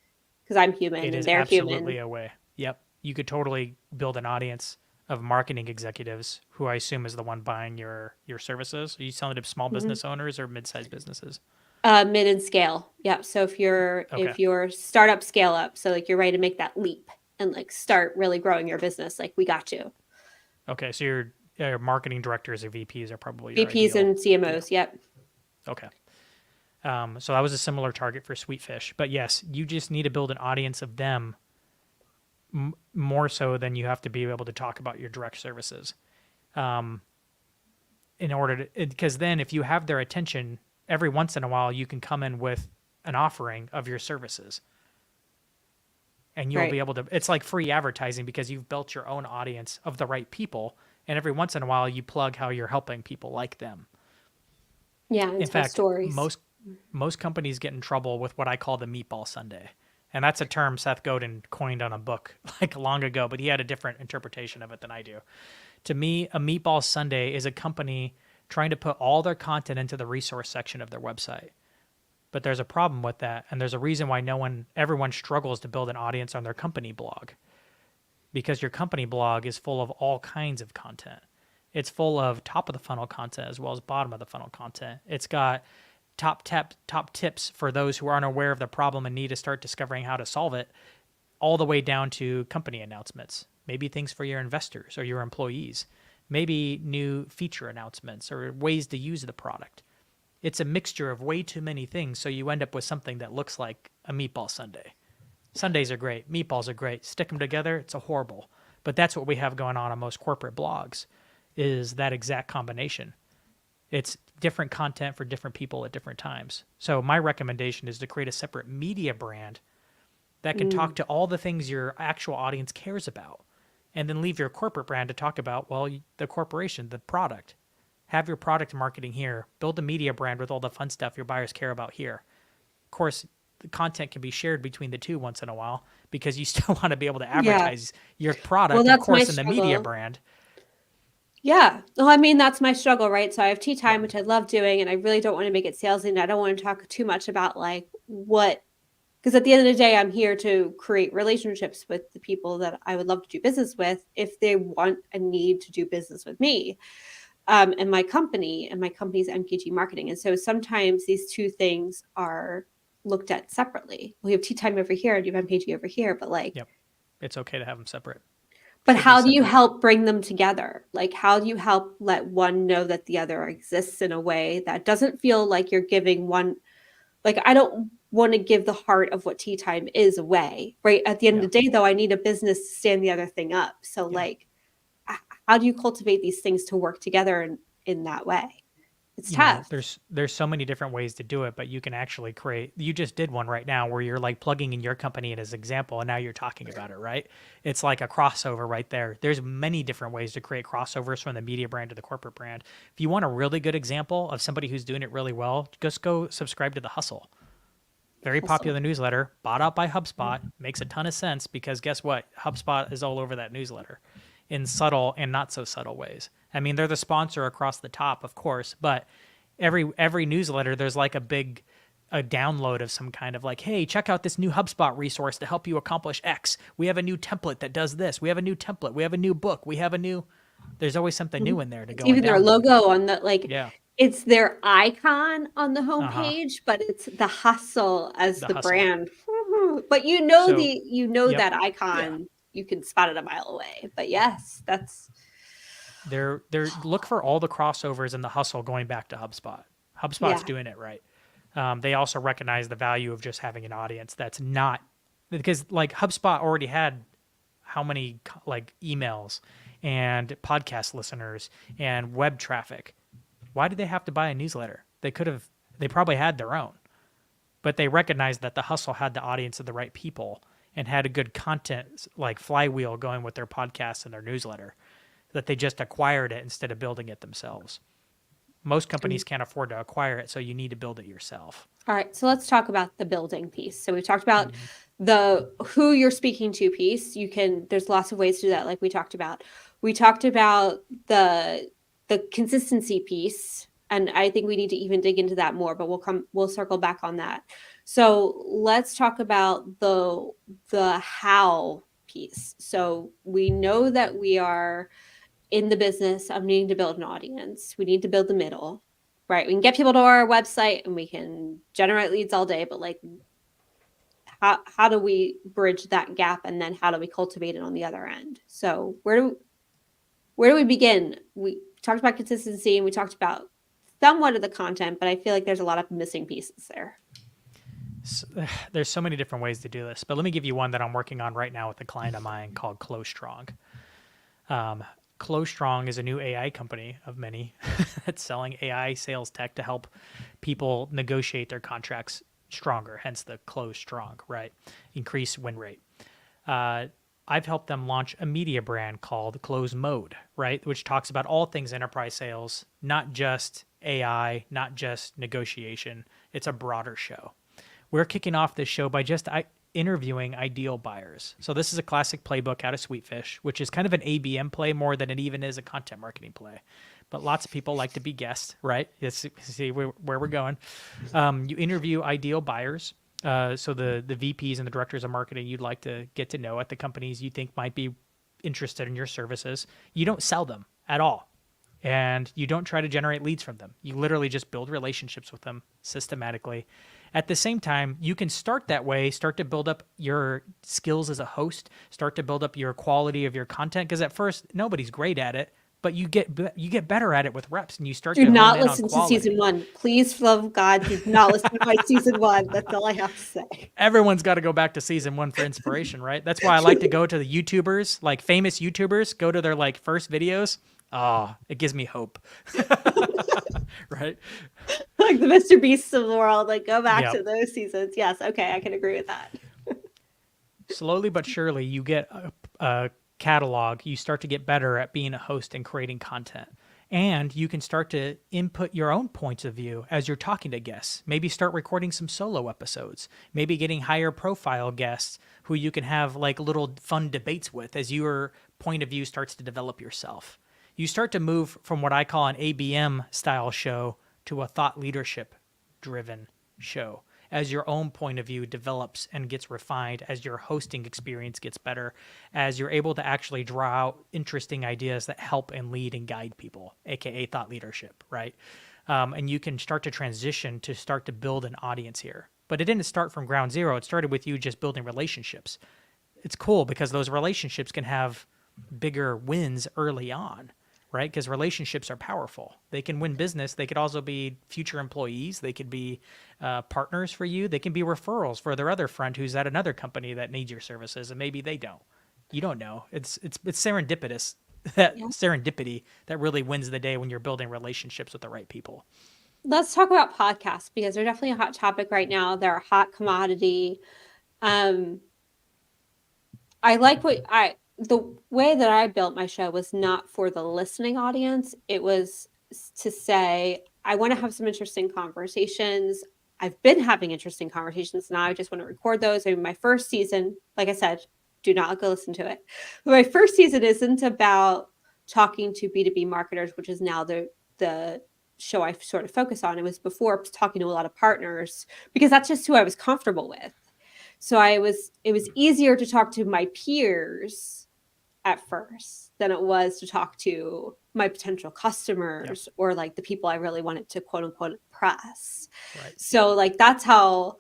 [SPEAKER 2] because I'm human
[SPEAKER 1] it
[SPEAKER 2] and
[SPEAKER 1] is
[SPEAKER 2] they're human.
[SPEAKER 1] absolutely a way. Yep. You could totally build an audience of marketing executives who I assume is the one buying your services. Are you selling to small
[SPEAKER 2] Mm-hmm.
[SPEAKER 1] business owners or mid-sized businesses?
[SPEAKER 2] Mid and scale. Yeah. So if you're
[SPEAKER 1] Okay.
[SPEAKER 2] if you're startup scale up, so like you're ready to make that leap and like start really growing your business, like we got you.
[SPEAKER 1] Okay. So your marketing directors or VPs are probably your
[SPEAKER 2] VPs
[SPEAKER 1] ideal.
[SPEAKER 2] and
[SPEAKER 1] Yeah.
[SPEAKER 2] CMOs. Yep.
[SPEAKER 1] Okay. So that was a similar target for Sweetfish, but yes, you just need to build an audience of them more so than you have to be able to talk about your direct services. Um, in order to, because then if you have their attention, every once in a while you can come in with an offering of your services and you'll be
[SPEAKER 2] Right.
[SPEAKER 1] able to, it's like free advertising because you've built your own audience of the right people, and every once in a while you plug how you're helping people like them.
[SPEAKER 2] Yeah. And
[SPEAKER 1] In
[SPEAKER 2] tell
[SPEAKER 1] fact,
[SPEAKER 2] stories.
[SPEAKER 1] most companies get in trouble with what I call the meatball Sunday. And that's a term Seth Godin coined on a book like long ago, but he had a different interpretation of it than I do. To me, a meatball Sunday is a company trying to put all their content into the resource section of their website. But there's a problem with that, and there's a reason why everyone struggles to build an audience on their company blog, because your company blog is full of all kinds of content. It's full of top of the funnel content as well as bottom of the funnel content. It's got top tips for those who aren't aware of the problem and need to start discovering how to solve it, all the way down to company announcements, maybe things for your investors or your employees, maybe new feature announcements or ways to use the product. It's a mixture of way too many things, so you end up with something that looks like a meatball sundae. Sundays are great, meatballs are great. Stick them together, it's a horrible. But that's what we have going on most corporate blogs, is that exact combination. It's different content for different people at different times. So my recommendation is to create a separate media brand that can talk
[SPEAKER 2] Mm.
[SPEAKER 1] to all the things your actual audience cares about, and then leave your corporate brand to talk about, well, the corporation, the product. Have your product marketing here. Build a media brand with all the fun stuff your buyers care about here. Of course, the content can be shared between the two once in a while because you still want to be able to
[SPEAKER 2] Yeah.
[SPEAKER 1] advertise your
[SPEAKER 2] Well,
[SPEAKER 1] product, of
[SPEAKER 2] that's my
[SPEAKER 1] course, in the media
[SPEAKER 2] struggle.
[SPEAKER 1] brand.
[SPEAKER 2] Yeah. Well, I mean, that's my struggle, right? So I have tea
[SPEAKER 1] Yep.
[SPEAKER 2] time, which I love doing, and I really don't want to make it salesy, and I don't want to talk too much about like what, because at the end of the day, I'm here to create relationships with the people that I would love to do business with if they want a need to do business with me, and my company's MPG marketing. And so sometimes these two things are looked at separately. We have tea time over here, and you have MPG over here, but like,
[SPEAKER 1] Yep. It's okay to have them separate.
[SPEAKER 2] but
[SPEAKER 1] Should be
[SPEAKER 2] how do you
[SPEAKER 1] separate.
[SPEAKER 2] help bring them together? Like, how do you help let one know that the other exists in a way that doesn't feel like you're giving one, like, I don't want to give the heart of what tea time is away, right? At the end
[SPEAKER 1] Yeah.
[SPEAKER 2] of the day, though, I need a business to stand the other thing up. So,
[SPEAKER 1] Yeah.
[SPEAKER 2] like, how do you cultivate these things to work together in that way? It's tough.
[SPEAKER 1] There's so many different ways to do it, but you can actually create, you just did one right now where you're like plugging in your company in as example and now you're talking about it, right? It's like a crossover right there. There's many different ways to create crossovers from the media brand to the corporate brand. If you want a really good example of somebody who's doing it really well, just go subscribe to the Hustle. Very
[SPEAKER 2] Hustle.
[SPEAKER 1] popular newsletter, bought out by HubSpot. Makes a ton of sense because guess what? HubSpot is all over that newsletter in subtle and not so subtle ways. I mean, they're the sponsor across the top, of course, but every newsletter there's like a download of some kind of like, hey, check out this new HubSpot resource to help you accomplish X. We have a new template that does this. We have a new template. We have a new book. We have a new. There's always something new
[SPEAKER 2] Mhm.
[SPEAKER 1] in there to
[SPEAKER 2] It's
[SPEAKER 1] go and
[SPEAKER 2] even their
[SPEAKER 1] download.
[SPEAKER 2] logo on the like,
[SPEAKER 1] Yeah.
[SPEAKER 2] it's their icon on the
[SPEAKER 1] Uh huh.
[SPEAKER 2] homepage, but it's the hustle as
[SPEAKER 1] The
[SPEAKER 2] the
[SPEAKER 1] hustle.
[SPEAKER 2] brand. But
[SPEAKER 1] So, yep.
[SPEAKER 2] that
[SPEAKER 1] Yeah.
[SPEAKER 2] icon, you can spot it a mile away. But yes, that's
[SPEAKER 1] They're look for all the crossovers in the hustle going back to HubSpot. HubSpot's
[SPEAKER 2] yeah.
[SPEAKER 1] doing it right. They also recognize the value of just having an audience that's not because like HubSpot already had how many like emails and podcast listeners and web traffic. Why did they have to buy a newsletter? They probably had their own, but they recognized that the hustle had the audience of the right people and had a good content like flywheel going with their podcast and their newsletter, that they just acquired it instead of building it themselves. Most companies can't afford to acquire it, so you need to build it yourself.
[SPEAKER 2] All right, so let's talk about the building piece. So we've talked about
[SPEAKER 1] Mm-hmm.
[SPEAKER 2] the who you're speaking to piece. There's lots of ways to do that, like we talked about. We talked about the consistency piece, and I think we need to even dig into that more, but we'll circle back on that. So let's talk about the how piece. So we know that we are in the business of needing to build an audience. We need to build the middle, right? We can get people to our website and we can generate leads all day, but like, how do we bridge that gap, and then how do we cultivate it on the other end? So where do we begin? We talked about consistency and we talked about somewhat of the content, but I feel like there's a lot of missing pieces there.
[SPEAKER 1] So, there's so many different ways to do this, but let me give you one that I'm working on right now with a client of mine called Close Strong. Um, Close Strong is a new AI company of many that's selling AI sales tech to help people negotiate their contracts stronger, hence the Close Strong, right? Increase win rate. Uh, I've helped them launch a media brand called Close Mode, right? Which talks about all things enterprise sales, not just AI, not just negotiation. It's a broader show. We're kicking off this show by just interviewing ideal buyers. So this is a classic playbook out of Sweetfish, which is kind of an ABM play more than it even is a content marketing play. But lots of people like to be guests, right? See where we're going. You interview ideal buyers. So the VPs and the directors of marketing you'd like to get to know at the companies you think might be interested in your services. You don't sell them at all. And you don't try to generate leads from them. You literally just build relationships with them systematically. At the same time, you can start that way, start to build up your skills as a host, start to build up your quality of your content. Because at first, nobody's great at it, but you get better at it with reps, and you start
[SPEAKER 2] Do
[SPEAKER 1] to hone
[SPEAKER 2] not
[SPEAKER 1] in on
[SPEAKER 2] listen to season
[SPEAKER 1] quality.
[SPEAKER 2] one. Please, for the love of God, do not listen to my season one. That's all I have to say.
[SPEAKER 1] Everyone's got to go back to season one for inspiration, right? That's why I like to go to the YouTubers, like famous YouTubers, go to their like first videos. Oh, it gives me hope. Right?
[SPEAKER 2] Like the Mr. Beasts of the world, like go back
[SPEAKER 1] Yeah.
[SPEAKER 2] to those seasons. Yes, okay, I can agree with that.
[SPEAKER 1] Slowly but surely, you get a catalog. You start to get better at being a host and creating content. And you can start to input your own points of view as you're talking to guests. Maybe start recording some solo episodes. Maybe getting higher profile guests who you can have like little fun debates with as your point of view starts to develop yourself. You start to move from what I call an ABM style show to a thought leadership driven show as your own point of view develops and gets refined, as your hosting experience gets better, as you're able to actually draw out interesting ideas that help and lead and guide people, aka thought leadership, right? And you can start to transition to start to build an audience here. But it didn't start from ground zero. It started with you just building relationships. It's cool because those relationships can have bigger wins early on, right? Because relationships are powerful. They can win business. They could also be future employees. They could be partners for you. They can be referrals for their other friend who's at another company that needs your services, and maybe they don't. You don't know. It's serendipitous. That
[SPEAKER 2] Yeah.
[SPEAKER 1] serendipity that really wins the day when you're building relationships with the right people.
[SPEAKER 2] Let's talk about podcasts because they're definitely a hot topic right now. They're a hot commodity. Um, I like the way that I built my show was not for the listening audience. It was to say, I want to have some interesting conversations. I've been having interesting conversations. Now I just want to record those. I mean, my first season, like I said, do not go listen to it. But my first season isn't about talking to B2B marketers, which is now the show I sort of focus on. It was before talking to a lot of partners because that's just who I was comfortable with. So it was easier to talk to my peers at first than it was to talk to my potential
[SPEAKER 1] Yep.
[SPEAKER 2] customers or like the people I really wanted to quote unquote impress.
[SPEAKER 1] Right.
[SPEAKER 2] So like that's how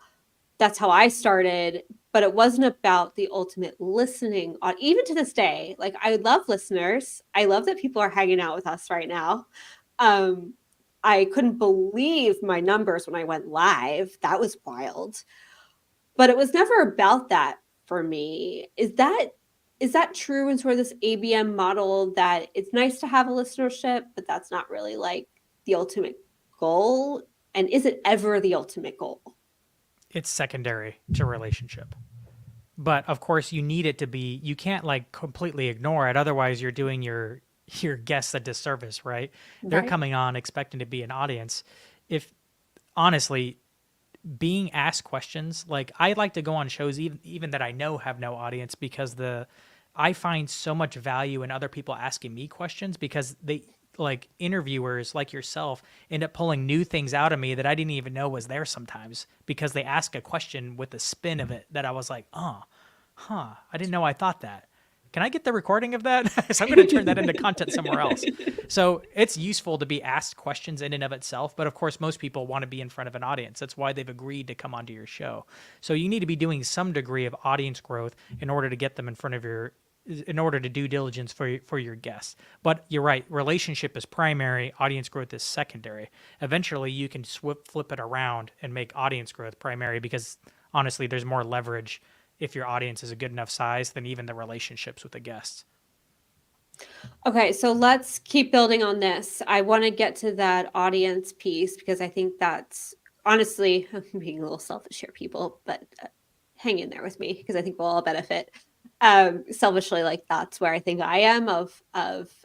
[SPEAKER 2] I started, but it wasn't about the ultimate listening on even to this day. Like I love listeners. I love that people are hanging out with us right now. Um I couldn't believe my numbers when I went live. That was wild. But it was never about that for me. Is that true in sort of this ABM model that it's nice to have a listenership, but that's not really like the ultimate goal? And is it ever the ultimate goal?
[SPEAKER 1] It's secondary to relationship. But of course you need it to be, you can't like completely ignore it, otherwise you're doing your guests a disservice, right? They're
[SPEAKER 2] Right.
[SPEAKER 1] coming on expecting to be an audience. If honestly, being asked questions, like I like to go on shows even that I know have no audience, because the I find so much value in other people asking me questions, because they, like interviewers like yourself, end up pulling new things out of me that I didn't even know was there sometimes, because they ask a question with a spin of it that I was like, oh, huh, I didn't know I thought that. Can I get the recording of that? So I'm going to turn that into content somewhere else. So it's useful to be asked questions in and of itself. But of course, most people want to be in front of an audience. That's why they've agreed to come onto your show. So you need to be doing some degree of audience growth in order to get them in front of your, in order to do diligence for your guests. But you're right, relationship is primary, audience growth is secondary. Eventually you can flip it around and make audience growth primary, because honestly there's more leverage if your audience is a good enough size than even the relationships with the guests.
[SPEAKER 2] Okay, so let's keep building on this. I want to get to that audience piece because I think that's honestly, I'm being a little selfish here, people, but hang in there with me because I think we'll all benefit. Selfishly, like that's where I think I am of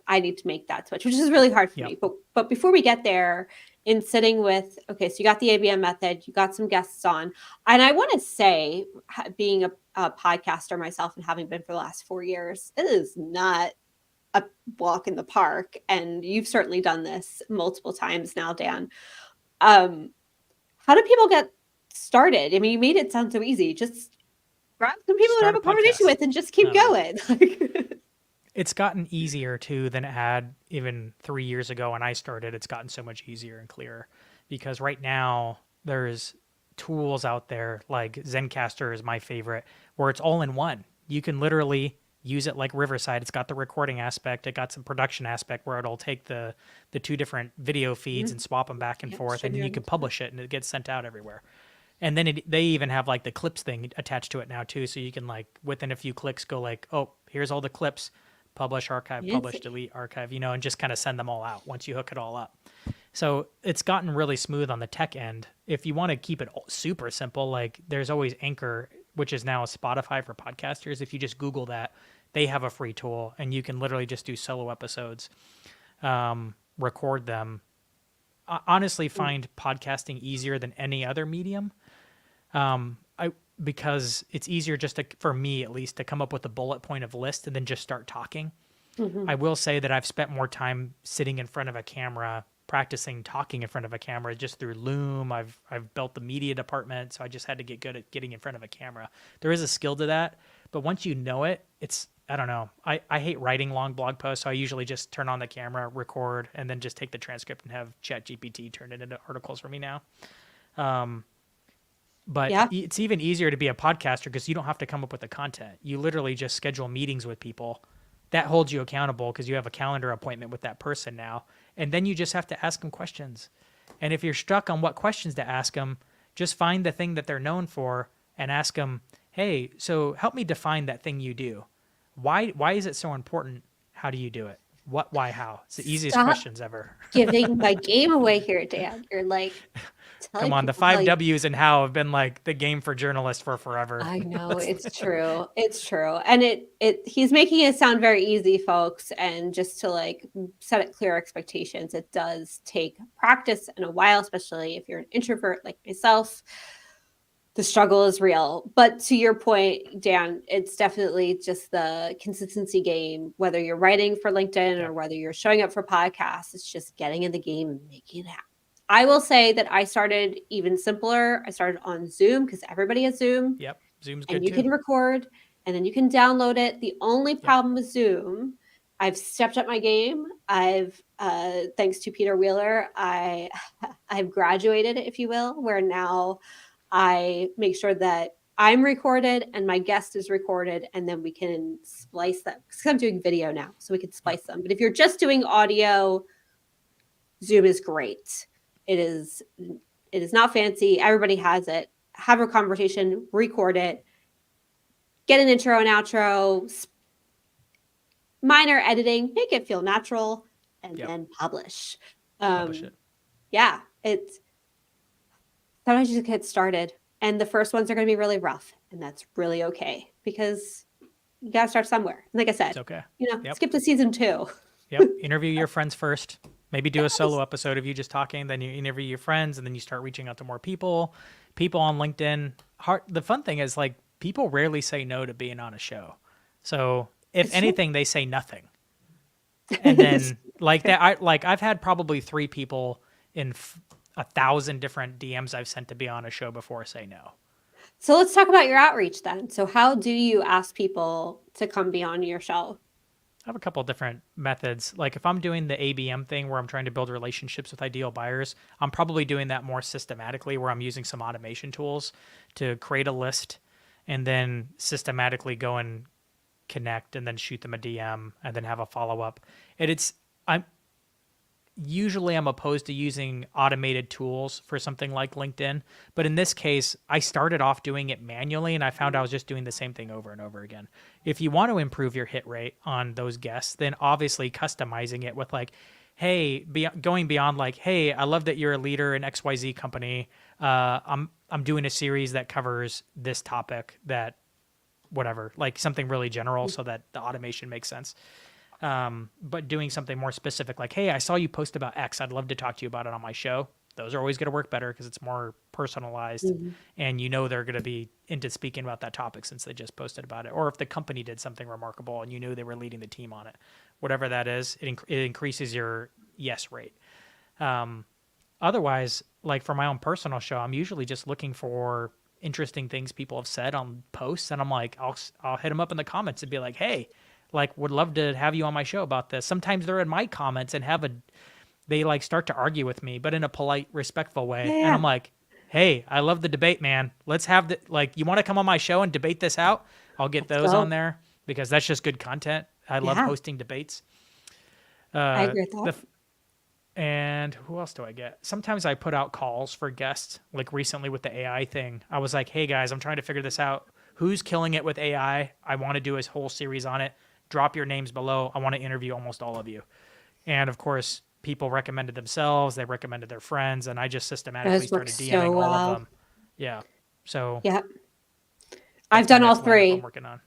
[SPEAKER 2] I need to make that switch, which is really hard for
[SPEAKER 1] Yep.
[SPEAKER 2] me. But before we get there, in sitting with okay, so you got the ABM method, you got some guests on, and I want to say, being a podcaster myself and having been for the last 4 years, it is not a walk in the park, and you've certainly done this multiple times now, Dan. Um, how do people get started? I mean, you made it sound so easy. Just grab some people and have
[SPEAKER 1] Start a
[SPEAKER 2] a conversation
[SPEAKER 1] podcast.
[SPEAKER 2] with and just keep
[SPEAKER 1] No, no.
[SPEAKER 2] going.
[SPEAKER 1] It's gotten easier too than it had even 3 years ago when I started. It's gotten so much easier and clearer, because right now there's tools out there like Zencaster is my favorite, where it's all in one. You can literally use it like Riverside. It's got the recording aspect, it got some production aspect where it'll take the two different video feeds and swap them back and
[SPEAKER 2] Yeah,
[SPEAKER 1] forth, and then you
[SPEAKER 2] streaming.
[SPEAKER 1] can publish it and it gets sent out everywhere. And then they even have like the clips thing attached to it now too, so you can like within a few clicks go like, oh, here's all the clips, publish,
[SPEAKER 2] Fancy.
[SPEAKER 1] delete, archive, and just kind of send them all out once you hook it all up. So it's gotten really smooth on the tech end. If you want to keep it super simple, like there's always Anchor, which is now Spotify for podcasters. If you just Google that, they have a free tool, and you can literally just do solo episodes, record them. I honestly find podcasting easier than any other medium. I Because it's easier just to, for me at least, to come up with a bullet point of list and then just start talking.
[SPEAKER 2] Mm-hmm.
[SPEAKER 1] I will say that I've spent more time sitting in front of a camera, practicing talking in front of a camera just through Loom. I've built the media department, so I just had to get good at getting in front of a camera. There is a skill to that, but once you know it, it's, I don't know. I hate writing long blog posts, so I usually just turn on the camera, record, and then just take the transcript and have ChatGPT turn it into articles for me now. But
[SPEAKER 2] Yeah.
[SPEAKER 1] it's even easier to be a podcaster because you don't have to come up with the content. You literally just schedule meetings with people. That holds you accountable because you have a calendar appointment with that person now. And then you just have to ask them questions. And if you're stuck on what questions to ask them, just find the thing that they're known for and ask them, hey, so help me define that thing you do. Why is it so important? How do you do it? What, why, how? It's the easiest
[SPEAKER 2] Stop
[SPEAKER 1] questions ever.
[SPEAKER 2] giving my game away here, Dan. You're like
[SPEAKER 1] Come
[SPEAKER 2] telling
[SPEAKER 1] on, the
[SPEAKER 2] people how
[SPEAKER 1] five
[SPEAKER 2] you.
[SPEAKER 1] W's and how have been like the game for journalists for forever.
[SPEAKER 2] I know it's true. It's true. And he's making it sound very easy, folks. And just to like set it clear expectations, it does take practice and a while, especially if you're an introvert like myself. The struggle is real. But to your point, Dan, it's definitely just the consistency game, whether you're writing for LinkedIn or
[SPEAKER 1] Yep.
[SPEAKER 2] whether you're showing up for podcasts, it's just getting in the game and making it happen. I will say that I started even simpler. I started on Zoom because everybody has Zoom
[SPEAKER 1] Yep. Zoom's
[SPEAKER 2] and
[SPEAKER 1] good
[SPEAKER 2] you
[SPEAKER 1] too.
[SPEAKER 2] can record and then you can download it. The only
[SPEAKER 1] Yep.
[SPEAKER 2] problem with Zoom, I've stepped up my game. I've thanks to Peter Wheeler, I've graduated, if you will, where now I make sure that I'm recorded and my guest is recorded, and then we can splice them. Because I'm doing video now, so we can
[SPEAKER 1] Yep.
[SPEAKER 2] splice them. But if you're just doing audio, Zoom is great. It is it is not fancy. Everybody has it. Have a conversation, record it, get an intro and outro, minor editing, make it feel natural, and
[SPEAKER 1] Yep.
[SPEAKER 2] then publish.
[SPEAKER 1] Publish
[SPEAKER 2] Um,
[SPEAKER 1] it.
[SPEAKER 2] yeah, it's sometimes you just get started, and the first ones are going to be really rough, and that's really okay because you got to start somewhere. And like I
[SPEAKER 1] It's
[SPEAKER 2] said,
[SPEAKER 1] okay. Yep.
[SPEAKER 2] skip to season 2.
[SPEAKER 1] Yep. Interview your friends first. Maybe do a
[SPEAKER 2] Yes,
[SPEAKER 1] solo episode of you just talking, then you interview your friends, and then you start reaching out to more people. People on LinkedIn. The fun thing is like people rarely say no to being on a show. So if
[SPEAKER 2] it's true.
[SPEAKER 1] anything, they say nothing. And then like that, I've had probably 3 people in 1,000 different DMs I've sent to be on a show before say no.
[SPEAKER 2] So let's talk about your outreach then. So how do you ask people to come be on your show?
[SPEAKER 1] I have a couple of different methods. Like if I'm doing the ABM thing where I'm trying to build relationships with ideal buyers, I'm probably doing that more systematically where I'm using some automation tools to create a list and then systematically go and connect and then shoot them a DM and then have a follow up. And I'm usually I'm opposed to using automated tools for something like LinkedIn, but in this case, I started off doing it manually and I found I was just doing the same thing over and over again. If you want to improve your hit rate on those guests, then obviously customizing it with like, hey, going beyond like, hey, I love that you're a leader in XYZ company. I'm doing a series that covers this topic that whatever, like something really general so that the automation makes sense. But doing something more specific, like, hey, I saw you post about X. I'd love to talk to you about it on my show. Those are always going to work better because it's more personalized
[SPEAKER 2] Mhm.
[SPEAKER 1] and you know they're going to be into speaking about that topic since they just posted about it. Or if the company did something remarkable and you knew they were leading the team on it, whatever that is, it increases your yes rate. Um, Otherwise, like for my own personal show, I'm usually just looking for interesting things people have said on posts, and I'm like, I'll hit them up in the comments and be like, hey, like would love to have you on my show about this. Sometimes they're in my comments and they like start to argue with me, but in a polite, respectful way, and
[SPEAKER 2] Yeah.
[SPEAKER 1] I'm like, hey, I love the debate, man. Let's have the like, you want to come on my show and debate this out? I'll get
[SPEAKER 2] Let's
[SPEAKER 1] those on
[SPEAKER 2] go.
[SPEAKER 1] there because that's just good content. I love
[SPEAKER 2] Yeah,
[SPEAKER 1] hosting debates.
[SPEAKER 2] I
[SPEAKER 1] Uh,
[SPEAKER 2] agree with
[SPEAKER 1] the
[SPEAKER 2] that.
[SPEAKER 1] and who else do I get? Sometimes I put out calls for guests. Like recently with the AI thing, I was like, hey guys, I'm trying to figure this out. Who's killing it with AI? I want to do a whole series on it. Drop your names below. I want to interview almost all of you. And of course, people recommended themselves, they recommended their friends, and I just systematically
[SPEAKER 2] Those work
[SPEAKER 1] started DMing
[SPEAKER 2] so
[SPEAKER 1] all of
[SPEAKER 2] well.
[SPEAKER 1] them. Yeah. So
[SPEAKER 2] Yeah. I've
[SPEAKER 1] that's my
[SPEAKER 2] done all
[SPEAKER 1] next lineup I'm
[SPEAKER 2] 3.
[SPEAKER 1] working on.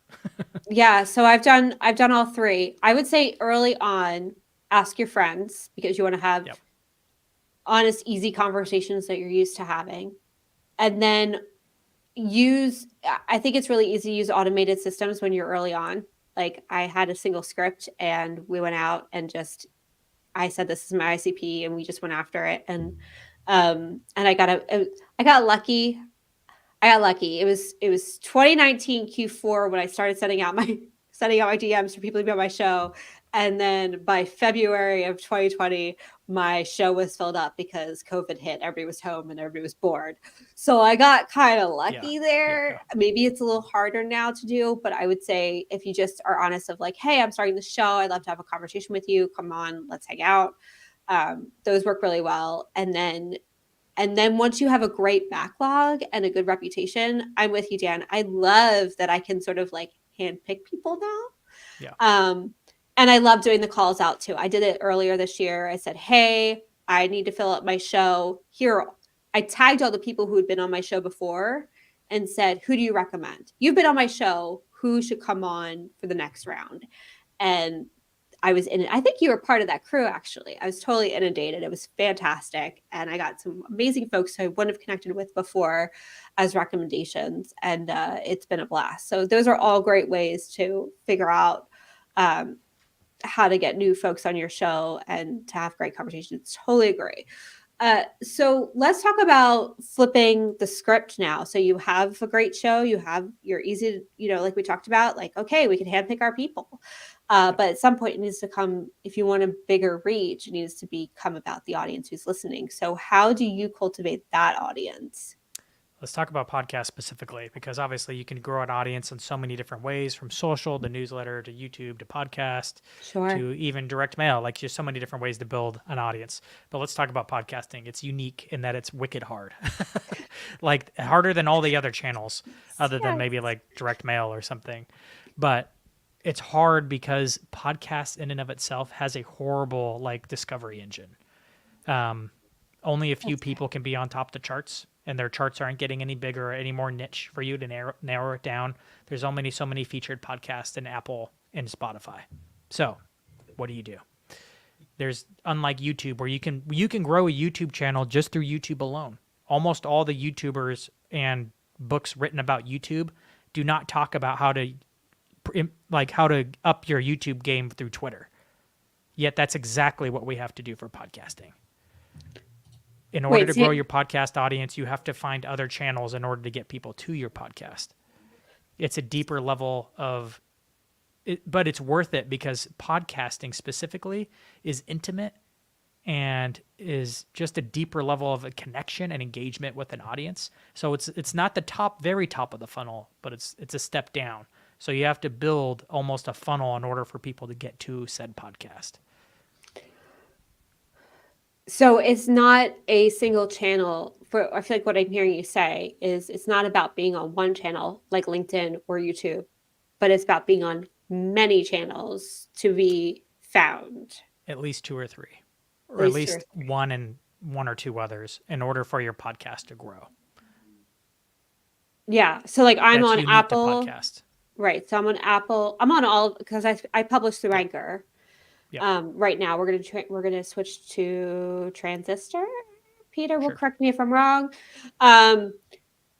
[SPEAKER 2] Yeah, so I've done all 3. I would say early on, ask your friends because you want to have
[SPEAKER 1] Yep.
[SPEAKER 2] honest, easy conversations that you're used to having. And then use I think it's really easy to use automated systems when you're early on. Like I had a single script and we went out and just I said this is my ICP and we just went after it and I got lucky. I got lucky. It was 2019 Q4 when I started sending out my DMs for people to be on my show. And then by February of 2020, my show was filled up because COVID hit. Everybody was home and everybody was bored. So I got kind of
[SPEAKER 1] Yeah.
[SPEAKER 2] lucky
[SPEAKER 1] Yeah.
[SPEAKER 2] there.
[SPEAKER 1] Yeah.
[SPEAKER 2] Maybe it's a little harder now to do, but I would say if you just are honest of like, hey, I'm starting the show. I'd love to have a conversation with you. Come on, let's hang out. Those work really well. And then once you have a great backlog and a good reputation, I'm with you, Dan. I love that I can sort of like handpick people now.
[SPEAKER 1] Yeah.
[SPEAKER 2] And I love doing the calls out too. I did it earlier this year. I said, hey, I need to fill up my show. Here, I tagged all the people who had been on my show before and said, who do you recommend? You've been on my show. Who should come on for the next round? And I was in it. I think you were part of that crew, actually. I was totally inundated. It was fantastic. And I got some amazing folks who I wouldn't have connected with before as recommendations. And it's been a blast. So those are all great ways to figure out um, how to get new folks on your show and to have great conversations. Totally agree. So let's talk about flipping the script now. So you have a great show, you're easy to, like we talked about, like, okay, we can handpick our people.
[SPEAKER 1] Yep.
[SPEAKER 2] But at some point it needs to come, if you want a bigger reach, it needs to become about the audience who's listening. So how do you cultivate that audience?
[SPEAKER 1] Let's talk about podcasts specifically because obviously you can grow an audience in so many different ways, from social to newsletter to YouTube to podcast
[SPEAKER 2] Sure.
[SPEAKER 1] to even direct mail. Like, there's so many different ways to build an audience. But let's talk about podcasting. It's unique in that it's wicked hard. Like, harder than all the other channels other than
[SPEAKER 2] Yes.
[SPEAKER 1] maybe like direct mail or something. But it's hard because podcast in and of itself has a horrible like discovery engine. Um, Only a few
[SPEAKER 2] That's fair.
[SPEAKER 1] people can be on top of the charts, and their charts aren't getting any bigger or any more niche for you to narrow it down. There's only so many featured podcasts in Apple and Spotify. So, what do? There's, unlike YouTube, where you can grow a YouTube channel just through YouTube alone. Almost all the YouTubers and books written about YouTube do not talk about how to how to up your YouTube game through Twitter. Yet that's exactly what we have to do for podcasting. In order
[SPEAKER 2] Wait,
[SPEAKER 1] to
[SPEAKER 2] so
[SPEAKER 1] grow your podcast audience, you have to find other channels in order to get people to your podcast. It's a deeper level of it, but it's worth it because podcasting specifically is intimate and is just a deeper level of a connection and engagement with an audience. So it's not the very top of the funnel, but it's a step down. So you have to build almost a funnel in order for people to get to said podcast.
[SPEAKER 2] So it's not a single channel. For I feel like what I'm hearing you say is it's not about being on one channel like LinkedIn or YouTube, but it's about being on many channels to be found.
[SPEAKER 1] At least two or three,
[SPEAKER 2] At
[SPEAKER 1] or at
[SPEAKER 2] least two or
[SPEAKER 1] least
[SPEAKER 2] three.
[SPEAKER 1] one and one or two others in order for your podcast to grow.
[SPEAKER 2] Yeah. So like I'm
[SPEAKER 1] That's
[SPEAKER 2] on
[SPEAKER 1] unique to
[SPEAKER 2] Apple,
[SPEAKER 1] podcast.
[SPEAKER 2] right? So I'm on Apple. I'm on all because I publish through
[SPEAKER 1] Yep.
[SPEAKER 2] Anchor.
[SPEAKER 1] Yep.
[SPEAKER 2] Right now we're gonna switch to Transistor. Peter will
[SPEAKER 1] Sure.
[SPEAKER 2] correct me if I'm wrong. Um,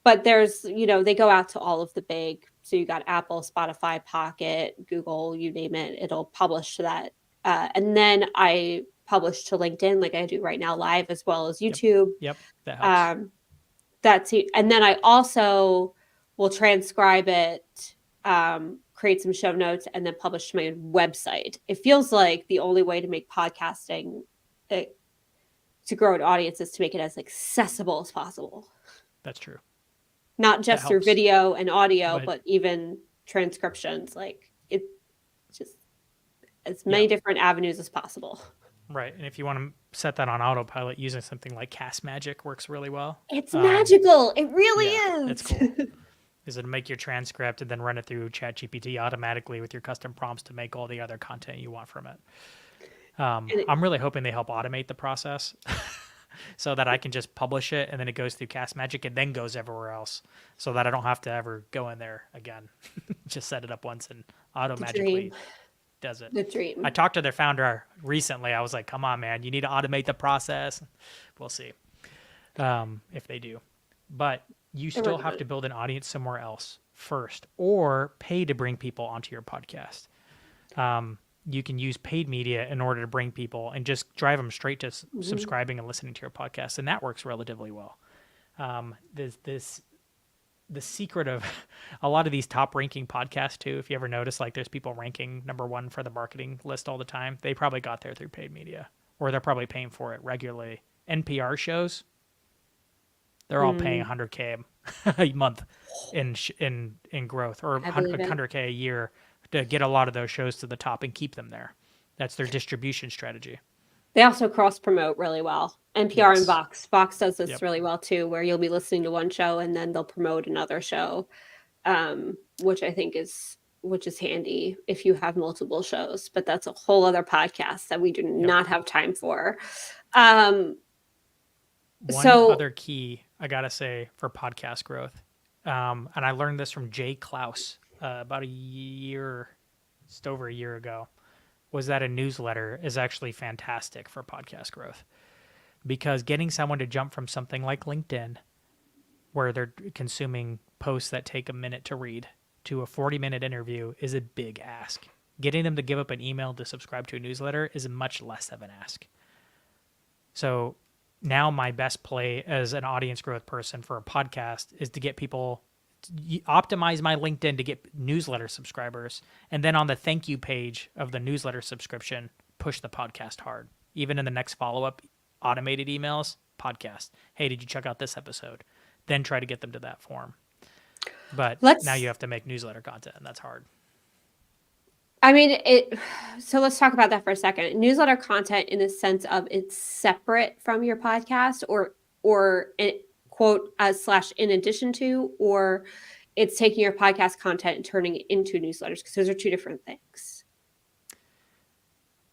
[SPEAKER 2] but there's, they go out to all of the big. So you got Apple, Spotify, Pocket, Google, you name it. It'll publish to that. And then I publish to LinkedIn, like I do right now, live as well as
[SPEAKER 1] Yep.
[SPEAKER 2] YouTube.
[SPEAKER 1] Yep. That helps.
[SPEAKER 2] Um, that's it. And then I also will transcribe it, create some show notes, and then publish to my website. It feels like the only way to make podcasting to grow an audience is to make it as accessible as possible.
[SPEAKER 1] That's true.
[SPEAKER 2] Not
[SPEAKER 1] That
[SPEAKER 2] just through
[SPEAKER 1] helps.
[SPEAKER 2] video and audio,
[SPEAKER 1] But
[SPEAKER 2] but even transcriptions. Like it just as
[SPEAKER 1] yeah,
[SPEAKER 2] many different avenues as possible.
[SPEAKER 1] right. And if you want to set that on autopilot, using something like Cast Magic works really well.
[SPEAKER 2] It's magical. It
[SPEAKER 1] Yeah,
[SPEAKER 2] really
[SPEAKER 1] it's
[SPEAKER 2] is.
[SPEAKER 1] cool. Is it'll make your transcript and then run it through ChatGPT automatically with your custom prompts to make all the other content you want from it. I'm really hoping they help automate the process so that I can just publish it and then it goes through Cast Magic and then goes everywhere else so that I don't have to ever go in there again. Just set it up once and
[SPEAKER 2] The
[SPEAKER 1] automatically
[SPEAKER 2] dream.
[SPEAKER 1] does it.
[SPEAKER 2] The
[SPEAKER 1] I
[SPEAKER 2] dream.
[SPEAKER 1] talked to their founder recently. I was like, come on, man, you need to automate the process. We'll see if they do. But you
[SPEAKER 2] They're
[SPEAKER 1] still
[SPEAKER 2] working on
[SPEAKER 1] have to
[SPEAKER 2] it.
[SPEAKER 1] build an audience somewhere else first or pay to bring people onto your podcast. You can use paid media in order to bring people and just drive them straight to
[SPEAKER 2] Mhm.
[SPEAKER 1] subscribing and listening to your podcast. And that works relatively well. The secret of a lot of these top ranking podcasts too, if you ever notice, like there's people ranking number one for the marketing list all the time, they probably got there through paid media or they're probably paying for it regularly. NPR shows, they're all paying
[SPEAKER 2] Mm,
[SPEAKER 1] 100K a month in growth, or
[SPEAKER 2] I believe it.
[SPEAKER 1] 100K a year to get a lot of those shows to the top and keep them there. That's their distribution strategy.
[SPEAKER 2] They also cross promote really well. NPR and
[SPEAKER 1] Yes.
[SPEAKER 2] Vox. Vox does this
[SPEAKER 1] Yep.
[SPEAKER 2] really well too, where you'll be listening to one show and then they'll promote another show, which I think is handy if you have multiple shows. But that's a whole other podcast that we do
[SPEAKER 1] Yep.
[SPEAKER 2] not have time for. Um,
[SPEAKER 1] One
[SPEAKER 2] so
[SPEAKER 1] other key I gotta say for podcast growth, and I learned this from Jay Klaus about just over a year ago. was that a newsletter is actually fantastic for podcast growth, because getting someone to jump from something like LinkedIn, where they're consuming posts that take a minute to read, to a 40-minute interview is a big ask. Getting them to give up an email to subscribe to a newsletter is much less of an ask. So now my best play as an audience growth person for a podcast is to get people optimize my LinkedIn to get newsletter subscribers, and then on the thank you page of the newsletter subscription, push the podcast hard. Even in the next follow-up automated emails, podcast. Hey, did you check out this episode? Then try to get them to that form. But now you
[SPEAKER 2] Let's
[SPEAKER 1] have to make newsletter content, and that's hard.
[SPEAKER 2] I mean, so let's talk about that for a second. Newsletter content in the sense of it's separate from your podcast, or it, quote slash in addition to, or it's taking your podcast content and turning it into newsletters, because those are two different things.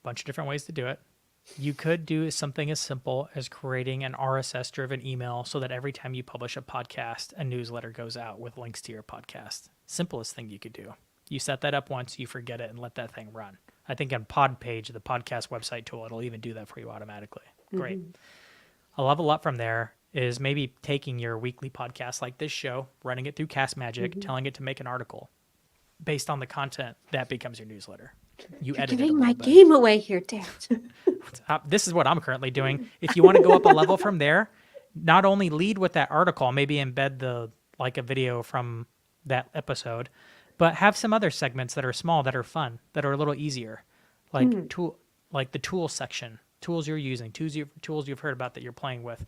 [SPEAKER 1] Bunch of different ways to do it. You could do something as simple as creating an RSS driven email so that every time you publish a podcast, a newsletter goes out with links to your podcast. Simplest thing you could do. You set that up once, you forget it, and let that thing run. I think on Podpage, the podcast website tool, it'll even do that for you automatically. Great. A level up from there is maybe taking your weekly podcast like this show, running it through Cast Magic, telling it to make an article. Based on the content, that becomes your newsletter. You
[SPEAKER 2] You're
[SPEAKER 1] edit it a
[SPEAKER 2] giving
[SPEAKER 1] little
[SPEAKER 2] my
[SPEAKER 1] bit.
[SPEAKER 2] game away here, Dan.
[SPEAKER 1] This is what I'm currently doing. If you want to go up a level from there, not only lead with that article, maybe embed a video from that episode, but have some other segments that are small, that are fun, that are a little easier, like the tool section, tools you're using, tools you've heard about that you're playing with.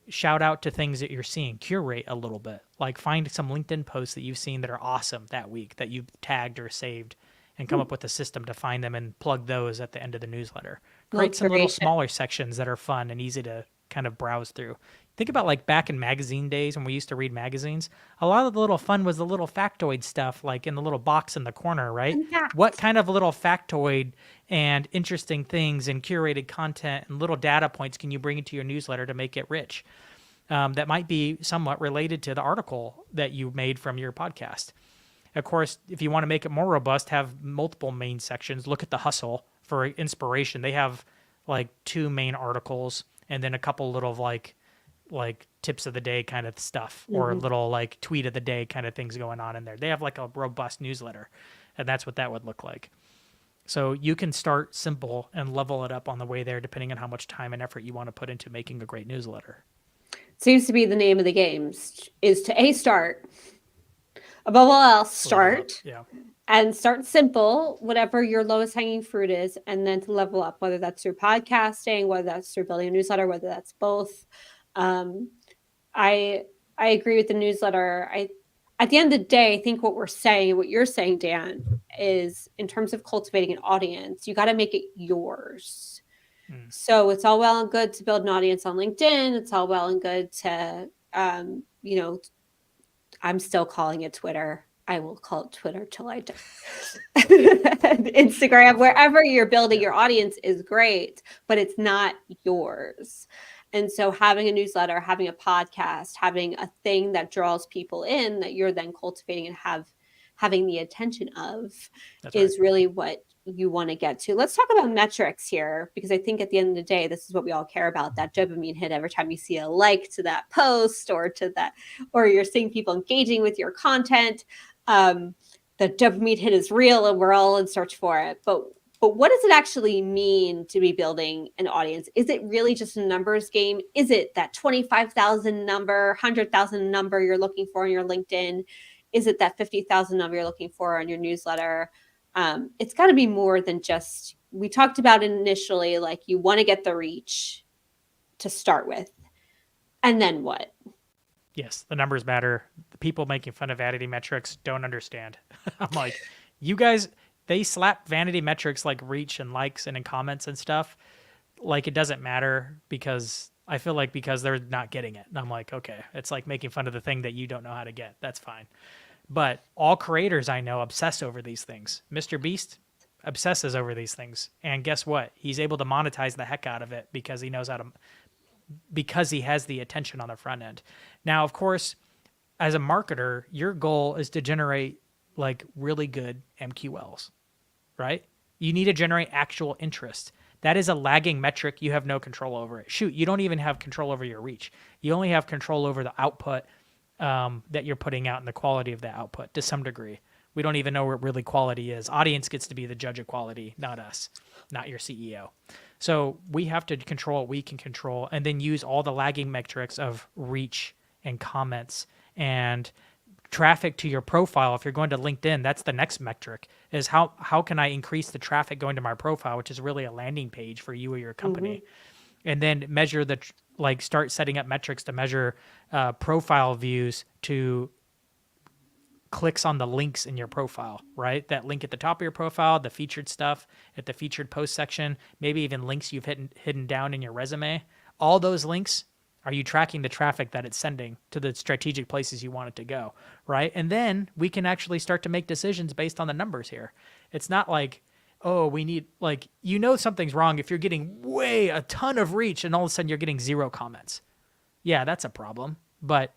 [SPEAKER 1] Shout out to things that you're seeing, curate a little bit, like find some LinkedIn posts that you've seen that are awesome that week that you've tagged or saved, and come up with a system to find them and plug those at the end of the newsletter. Create some little smaller sections that are fun and easy to kind of browse through. Think about like back in magazine days when we used to read magazines. A lot of the little fun was the little factoid stuff, like in the little box in the corner, right? What kind of little factoid and interesting things and curated content and little data points can you bring into your newsletter to make it rich? That might be somewhat related to the article that you made from your podcast. Of course, if you want to make it more robust, have multiple main sections. Look at The Hustle for inspiration. They have like 2 main articles and then a couple little like tips of the day kind of stuff, or little like tweet of the day kind of things going on in there. They have like a robust newsletter, and that's what that would look like. So you can start simple and level it up on the way there, depending on how much time and effort you want to put into making a great newsletter.
[SPEAKER 2] Seems to be the name of the game, is to start. Above all else, start.
[SPEAKER 1] Yeah.
[SPEAKER 2] And start simple, whatever your lowest hanging fruit is, and then to level up, whether that's through podcasting, whether that's through building a newsletter, whether that's both. I agree with the newsletter. At the end of the day, I think what you're saying, Dan, is in terms of cultivating an audience, you got to make it yours. So it's all well and good to build an audience on LinkedIn. It's all well and good to, I'm still calling it Twitter. I will call it Twitter till I die. Instagram, wherever you're building your audience is great, but it's not yours. And so having a newsletter, having a podcast, having a thing that draws people in that you're then cultivating and having the attention of is really what you want to get to. Let's talk about metrics here, because I think at the end of the day, this is what we all care about, that dopamine hit every time you see a like to that post or you're seeing people engaging with your content. The dopamine hit is real and we're all in search for it. But what does it actually mean to be building an audience? Is it really just a numbers game? Is it that 25,000 number, 100,000 number you're looking for on your LinkedIn? Is it that 50,000 number you're looking for on your newsletter? It's got to be more than just, we talked about initially, like you want to get the reach to start with. And then what?
[SPEAKER 1] Yes, the numbers matter. The people making fun of vanity metrics don't understand. I'm like, you guys, they slap vanity metrics like reach and likes and in comments and stuff. Like it doesn't matter, because I feel like because they're not getting it. And I'm like, okay, it's like making fun of the thing that you don't know how to get. That's fine. But all creators I know obsess over these things. Mr. Beast obsesses over these things. And guess what? He's able to monetize the heck out of it because he knows how to, because he has the attention on the front end. Now, of course, as a marketer, your goal is to generate like really good MQLs, right? You need to generate actual interest. That is a lagging metric. You have no control over it. Shoot, you don't even have control over your reach. You only have control over the output that you're putting out and the quality of the output to some degree. We don't even know what really quality is. Audience gets to be the judge of quality, not us, not your CEO. So we have to control what we can control and then use all the lagging metrics of reach and comments and traffic to your profile. If you're going to LinkedIn, that's the next metric is how can I increase the traffic going to my profile, which is really a landing page for you or your
[SPEAKER 2] Mm-hmm.
[SPEAKER 1] company, and then measure start setting up metrics to measure profile views to clicks on the links in your profile, right? That link at the top of your profile, the featured stuff at the featured post section, maybe even links you've hidden down in your resume. All those links, are you tracking the traffic that it's sending to the strategic places you want it to go, right? And then we can actually start to make decisions based on the numbers here. It's not like, oh, we need, like, something's wrong if you're getting a ton of reach and all of a sudden you're getting 0 comments. Yeah, that's a problem. But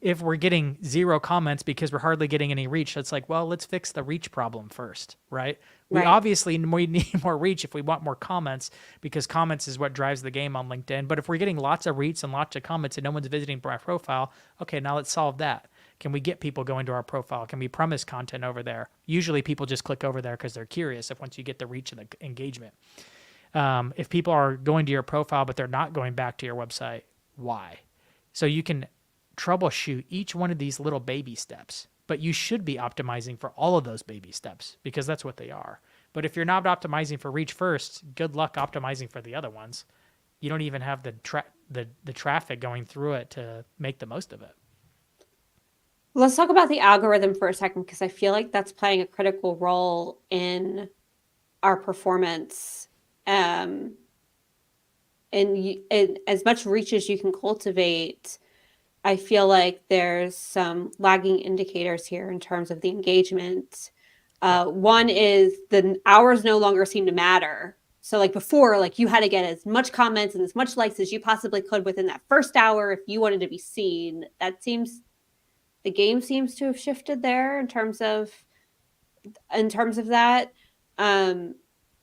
[SPEAKER 1] if we're getting 0 comments because we're hardly getting any reach, it's like, well, let's fix the reach problem first, right? We
[SPEAKER 2] Right.
[SPEAKER 1] obviously we need more reach if we want more comments because comments is what drives the game on LinkedIn. But if we're getting lots of reach and lots of comments and no one's visiting our profile, okay, now let's solve that. Can we get people going to our profile? Can we promise content over there? Usually people just click over there because they're curious if once you get the reach and the engagement. If people are going to your profile but they're not going back to your website, why? So you can troubleshoot each one of these little baby steps, but you should be optimizing for all of those baby steps because that's what they are. But if you're not optimizing for reach first, good luck optimizing for the other ones. You don't even have the traffic going through it to make the most of it.
[SPEAKER 2] Let's talk about the algorithm for a second because I feel like that's playing a critical role in our performance. And as much reach as you can cultivate, I feel like there's some lagging indicators here in terms of the engagement.
[SPEAKER 1] Yep.
[SPEAKER 2] One is the hours no longer seem to matter. So like before, like you had to get as much comments and as much likes as you possibly could within that first hour if you wanted to be seen. The game seems to have shifted there in terms of that. Um,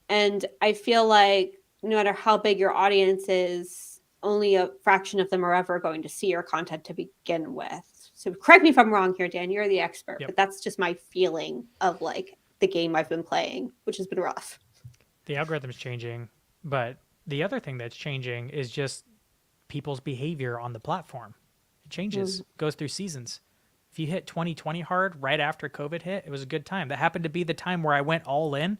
[SPEAKER 2] and I feel like no matter how big your audience is, only a fraction of them are ever going to see your content to begin with. So correct me if I'm wrong here, Dan, you're the expert,
[SPEAKER 1] Yep.
[SPEAKER 2] but that's just my feeling of like the game I've been playing, which has been rough.
[SPEAKER 1] The algorithm's changing, but the other thing that's changing is just people's behavior on the platform. It changes, goes through seasons. If you hit 2020 hard right after COVID hit, it was a good time. That happened to be the time where I went all in.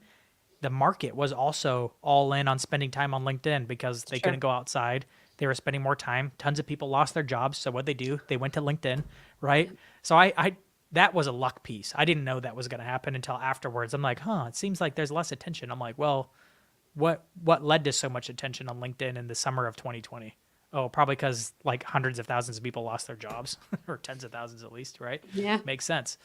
[SPEAKER 1] The market was also all in on spending time on LinkedIn because they couldn't go outside. They were spending more time. Tons of people lost their jobs. So what they do? They went to LinkedIn, right? So I that was a luck piece. I didn't know that was going to happen until afterwards. I'm like, it seems like there's less attention. I'm like, well, what led to so much attention on LinkedIn in the summer of 2020? Oh, probably because like hundreds of thousands of people lost their jobs, or tens of thousands at least, right?
[SPEAKER 2] Yeah.
[SPEAKER 1] Makes sense.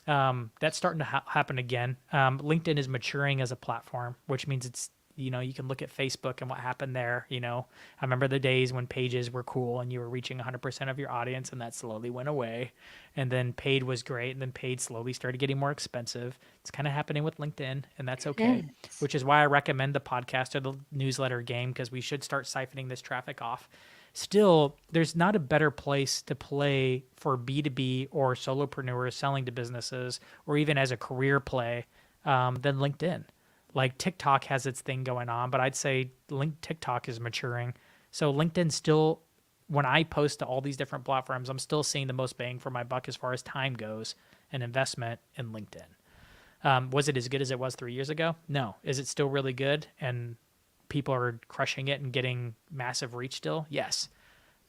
[SPEAKER 1] That's starting to happen again. LinkedIn is maturing as a platform, which means it's, you can look at Facebook and what happened there. I remember the days when pages were cool and you were reaching 100% of your audience, and that slowly went away. And then paid was great, and then paid slowly started getting more expensive. It's kind of happening with LinkedIn, and that's okay, which is why I recommend the podcast or the newsletter game, because we should start siphoning this traffic off. Still, there's not a better place to play for B2B or solopreneurs selling to businesses, or even as a career play, than LinkedIn. Like TikTok has its thing going on, but I'd say TikTok is maturing. So LinkedIn still, when I post to all these different platforms, I'm still seeing the most bang for my buck as far as time goes and investment in LinkedIn. Was it as good as it was 3 years ago? No. Is it still really good and people are crushing it and getting massive reach still? Yes.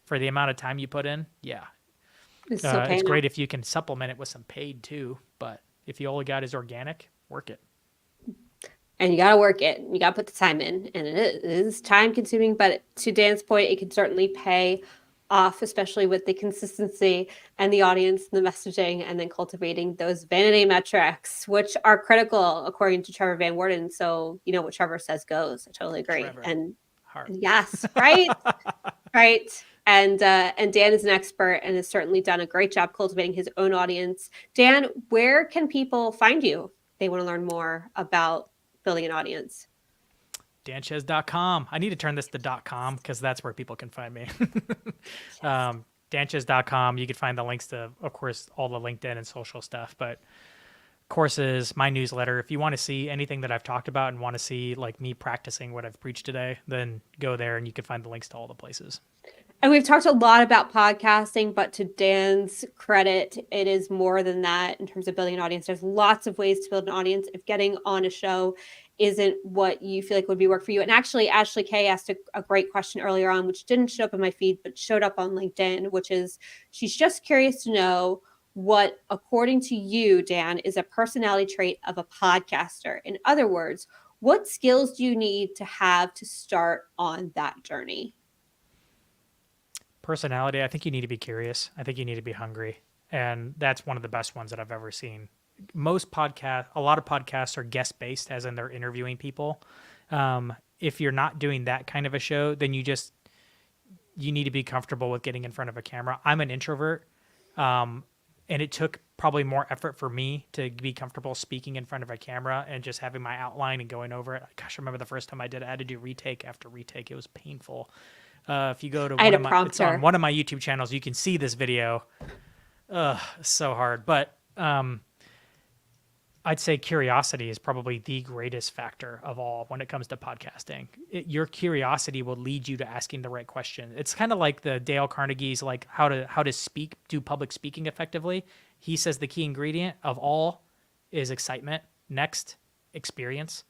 [SPEAKER 1] For the amount of time you put in, yeah.
[SPEAKER 2] It's still
[SPEAKER 1] It's
[SPEAKER 2] paying off.
[SPEAKER 1] great if you can supplement it with some paid too, but if you all got is organic, work it.
[SPEAKER 2] And you got to work it. You got to put the time in. And it is time consuming, but to Dan's point, it can certainly pay off, especially with the consistency and the audience and the messaging, and then cultivating those vanity metrics, which are critical according to Trevor Van Worden. So, what Trevor says goes. I totally agree.
[SPEAKER 1] Trevor.
[SPEAKER 2] And
[SPEAKER 1] Heart.
[SPEAKER 2] yes, right. Right. And Dan is an expert and has certainly done a great job cultivating his own audience. Dan, where can people find you? They want to learn more about building an audience?
[SPEAKER 1] Sanchez.com. I need to turn this to .com because that's where people can find me.
[SPEAKER 2] Yes.
[SPEAKER 1] Sanchez.com. You can find the links to, of course, all the LinkedIn and social stuff, but courses, my newsletter. If you want to see anything that I've talked about and want to see like me practicing what I've preached today, then go there and you can find the links to all the places.
[SPEAKER 2] And we've talked a lot about podcasting, but to Dan's credit, it is more than that in terms of building an audience. There's lots of ways to build an audience. If getting on a show isn't what you feel like would be work for you. And actually, Ashley Kay asked a great question earlier on, which didn't show up in my feed, but showed up on LinkedIn, which is she's just curious to know what, according to you, Dan, is a personality trait of a podcaster. In other words, what skills do you need to have to start on that journey?
[SPEAKER 1] Personality, I think you need to be curious. I think you need to be hungry. And that's one of the best ones that I've ever seen. A lot of podcasts are guest based, as in they're interviewing people. If you're not doing that kind of a show, then you need to be comfortable with getting in front of a camera. I'm an introvert. And it took probably more effort for me to be comfortable speaking in front of a camera and just having my outline and going over it. Gosh, I remember the first time I did it, I had to do retake after retake. It was painful. If you go to
[SPEAKER 2] I had a
[SPEAKER 1] it's on
[SPEAKER 2] prompter.
[SPEAKER 1] one of my YouTube channels, you can see this video. It's so hard. But I'd say curiosity is probably the greatest factor of all when it comes to podcasting. Your curiosity will lead you to asking the right question. It's kind of like the Dale Carnegie's like how to do public speaking effectively. He says the key ingredient of all is excitement. Next, experience,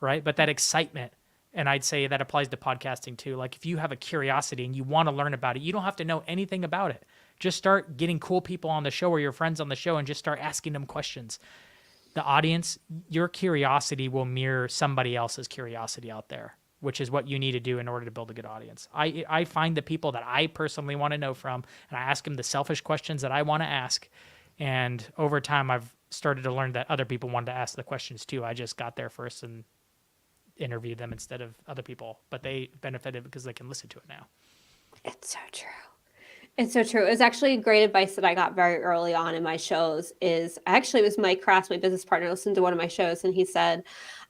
[SPEAKER 1] right? But that excitement, and I'd say that applies to podcasting too. Like if you have a curiosity and you want to learn about it, you don't have to know anything about it. Just start getting cool people on the show or your friends on the show and just start asking them questions. The audience, your curiosity will mirror somebody else's curiosity out there, which is what you need to do in order to build a good audience. I find the people that I personally want to know from, and I ask them the selfish questions that I want to ask. And over time, I've started to learn that other people wanted to ask the questions too. I just got there first and interviewed them instead of other people, but they benefited because they can listen to it now.
[SPEAKER 2] It's so true. It's so true. It was actually great advice that I got very early on in my shows is actually it was Mike Cross, my business partner, listened to one of my shows and he said,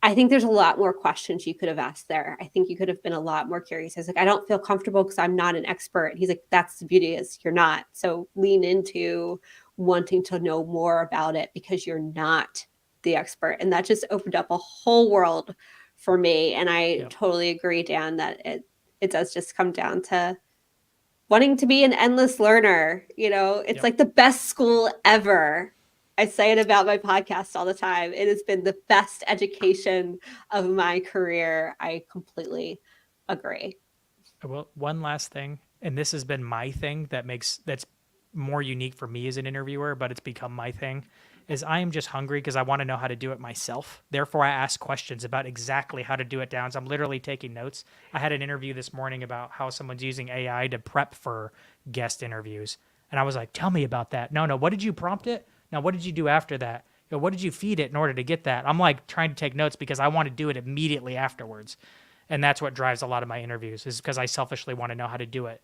[SPEAKER 2] I think there's a lot more questions you could have asked there. I think you could have been a lot more curious. I was like, I don't feel comfortable because I'm not an expert. And he's like, that's the beauty is you're not. So lean into wanting to know more about it because you're not the expert. And that just opened up a whole world for me. And I totally agree, Dan, that it does just come down to wanting to be an endless learner. It's like the best school ever. I say it about my podcast all the time. It has been the best education of my career. I completely agree.
[SPEAKER 1] Well, one last thing, and this has been my thing that's more unique for me as an interviewer, but it's become my thing, is I am just hungry because I want to know how to do it myself. Therefore, I ask questions about exactly how to do it down. So I'm literally taking notes. I had an interview this morning about how someone's using AI to prep for guest interviews. And I was like, tell me about that. No, what did you prompt it? Now, what did you do after that? What did you feed it in order to get that? I'm like trying to take notes because I want to do it immediately afterwards. And that's what drives a lot of my interviews is because I selfishly want to know how to do it.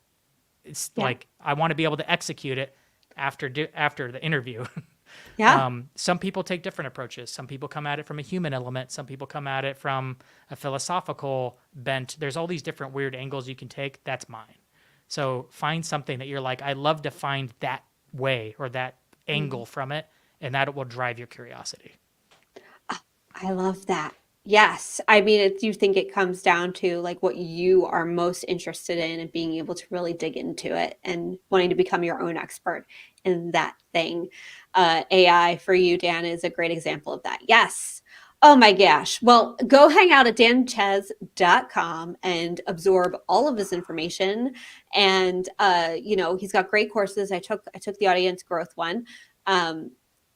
[SPEAKER 1] It's like I want to be able to execute it after the interview.
[SPEAKER 2] Yeah.
[SPEAKER 1] Some people take different approaches. Some people come at it from a human element. Some people come at it from a philosophical bent. There's all these different weird angles you can take. That's mine. So find something that you're like, I love to find that way or that angle from it, and that will drive your curiosity.
[SPEAKER 2] I love that. Yes. I mean, do you think it comes down to like what you are most interested in and being able to really dig into it and wanting to become your own expert in that thing? AI for you, Dan, is a great example of that. Yes. Oh my gosh. Well, go hang out at danchez.com and absorb all of this information. And he's got great courses. I took the audience growth one.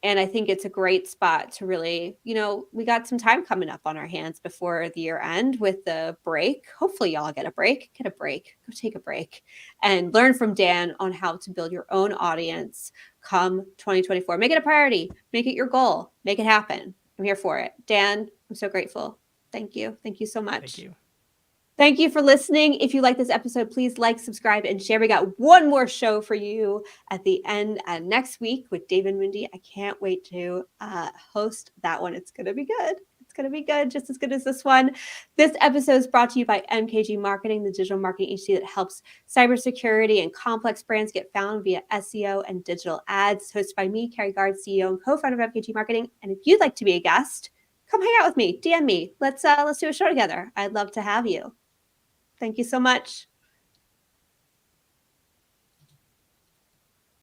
[SPEAKER 2] And I think it's a great spot to really, we got some time coming up on our hands before the year end with the break. Hopefully y'all get a break, go take a break and learn from Dan on how to build your own audience come 2024. Make it a priority, make it your goal, make it happen. I'm here for it. Dan, I'm so grateful. Thank you. Thank you so much.
[SPEAKER 1] Thank you.
[SPEAKER 2] Thank you for listening. If you like this episode, please like, subscribe, and share. We got one more show for you at the end next week with David Mundy. I can't wait to host that one. It's going to be good. It's going to be good, just as good as this one. This episode is brought to you by MKG Marketing, the digital marketing agency that helps cybersecurity and complex brands get found via SEO and digital ads. Hosted by me, Carrie Gard, CEO and co-founder of MKG Marketing. And if you'd like to be a guest, come hang out with me, DM me. Let's do a show together. I'd love to have you. Thank you so much.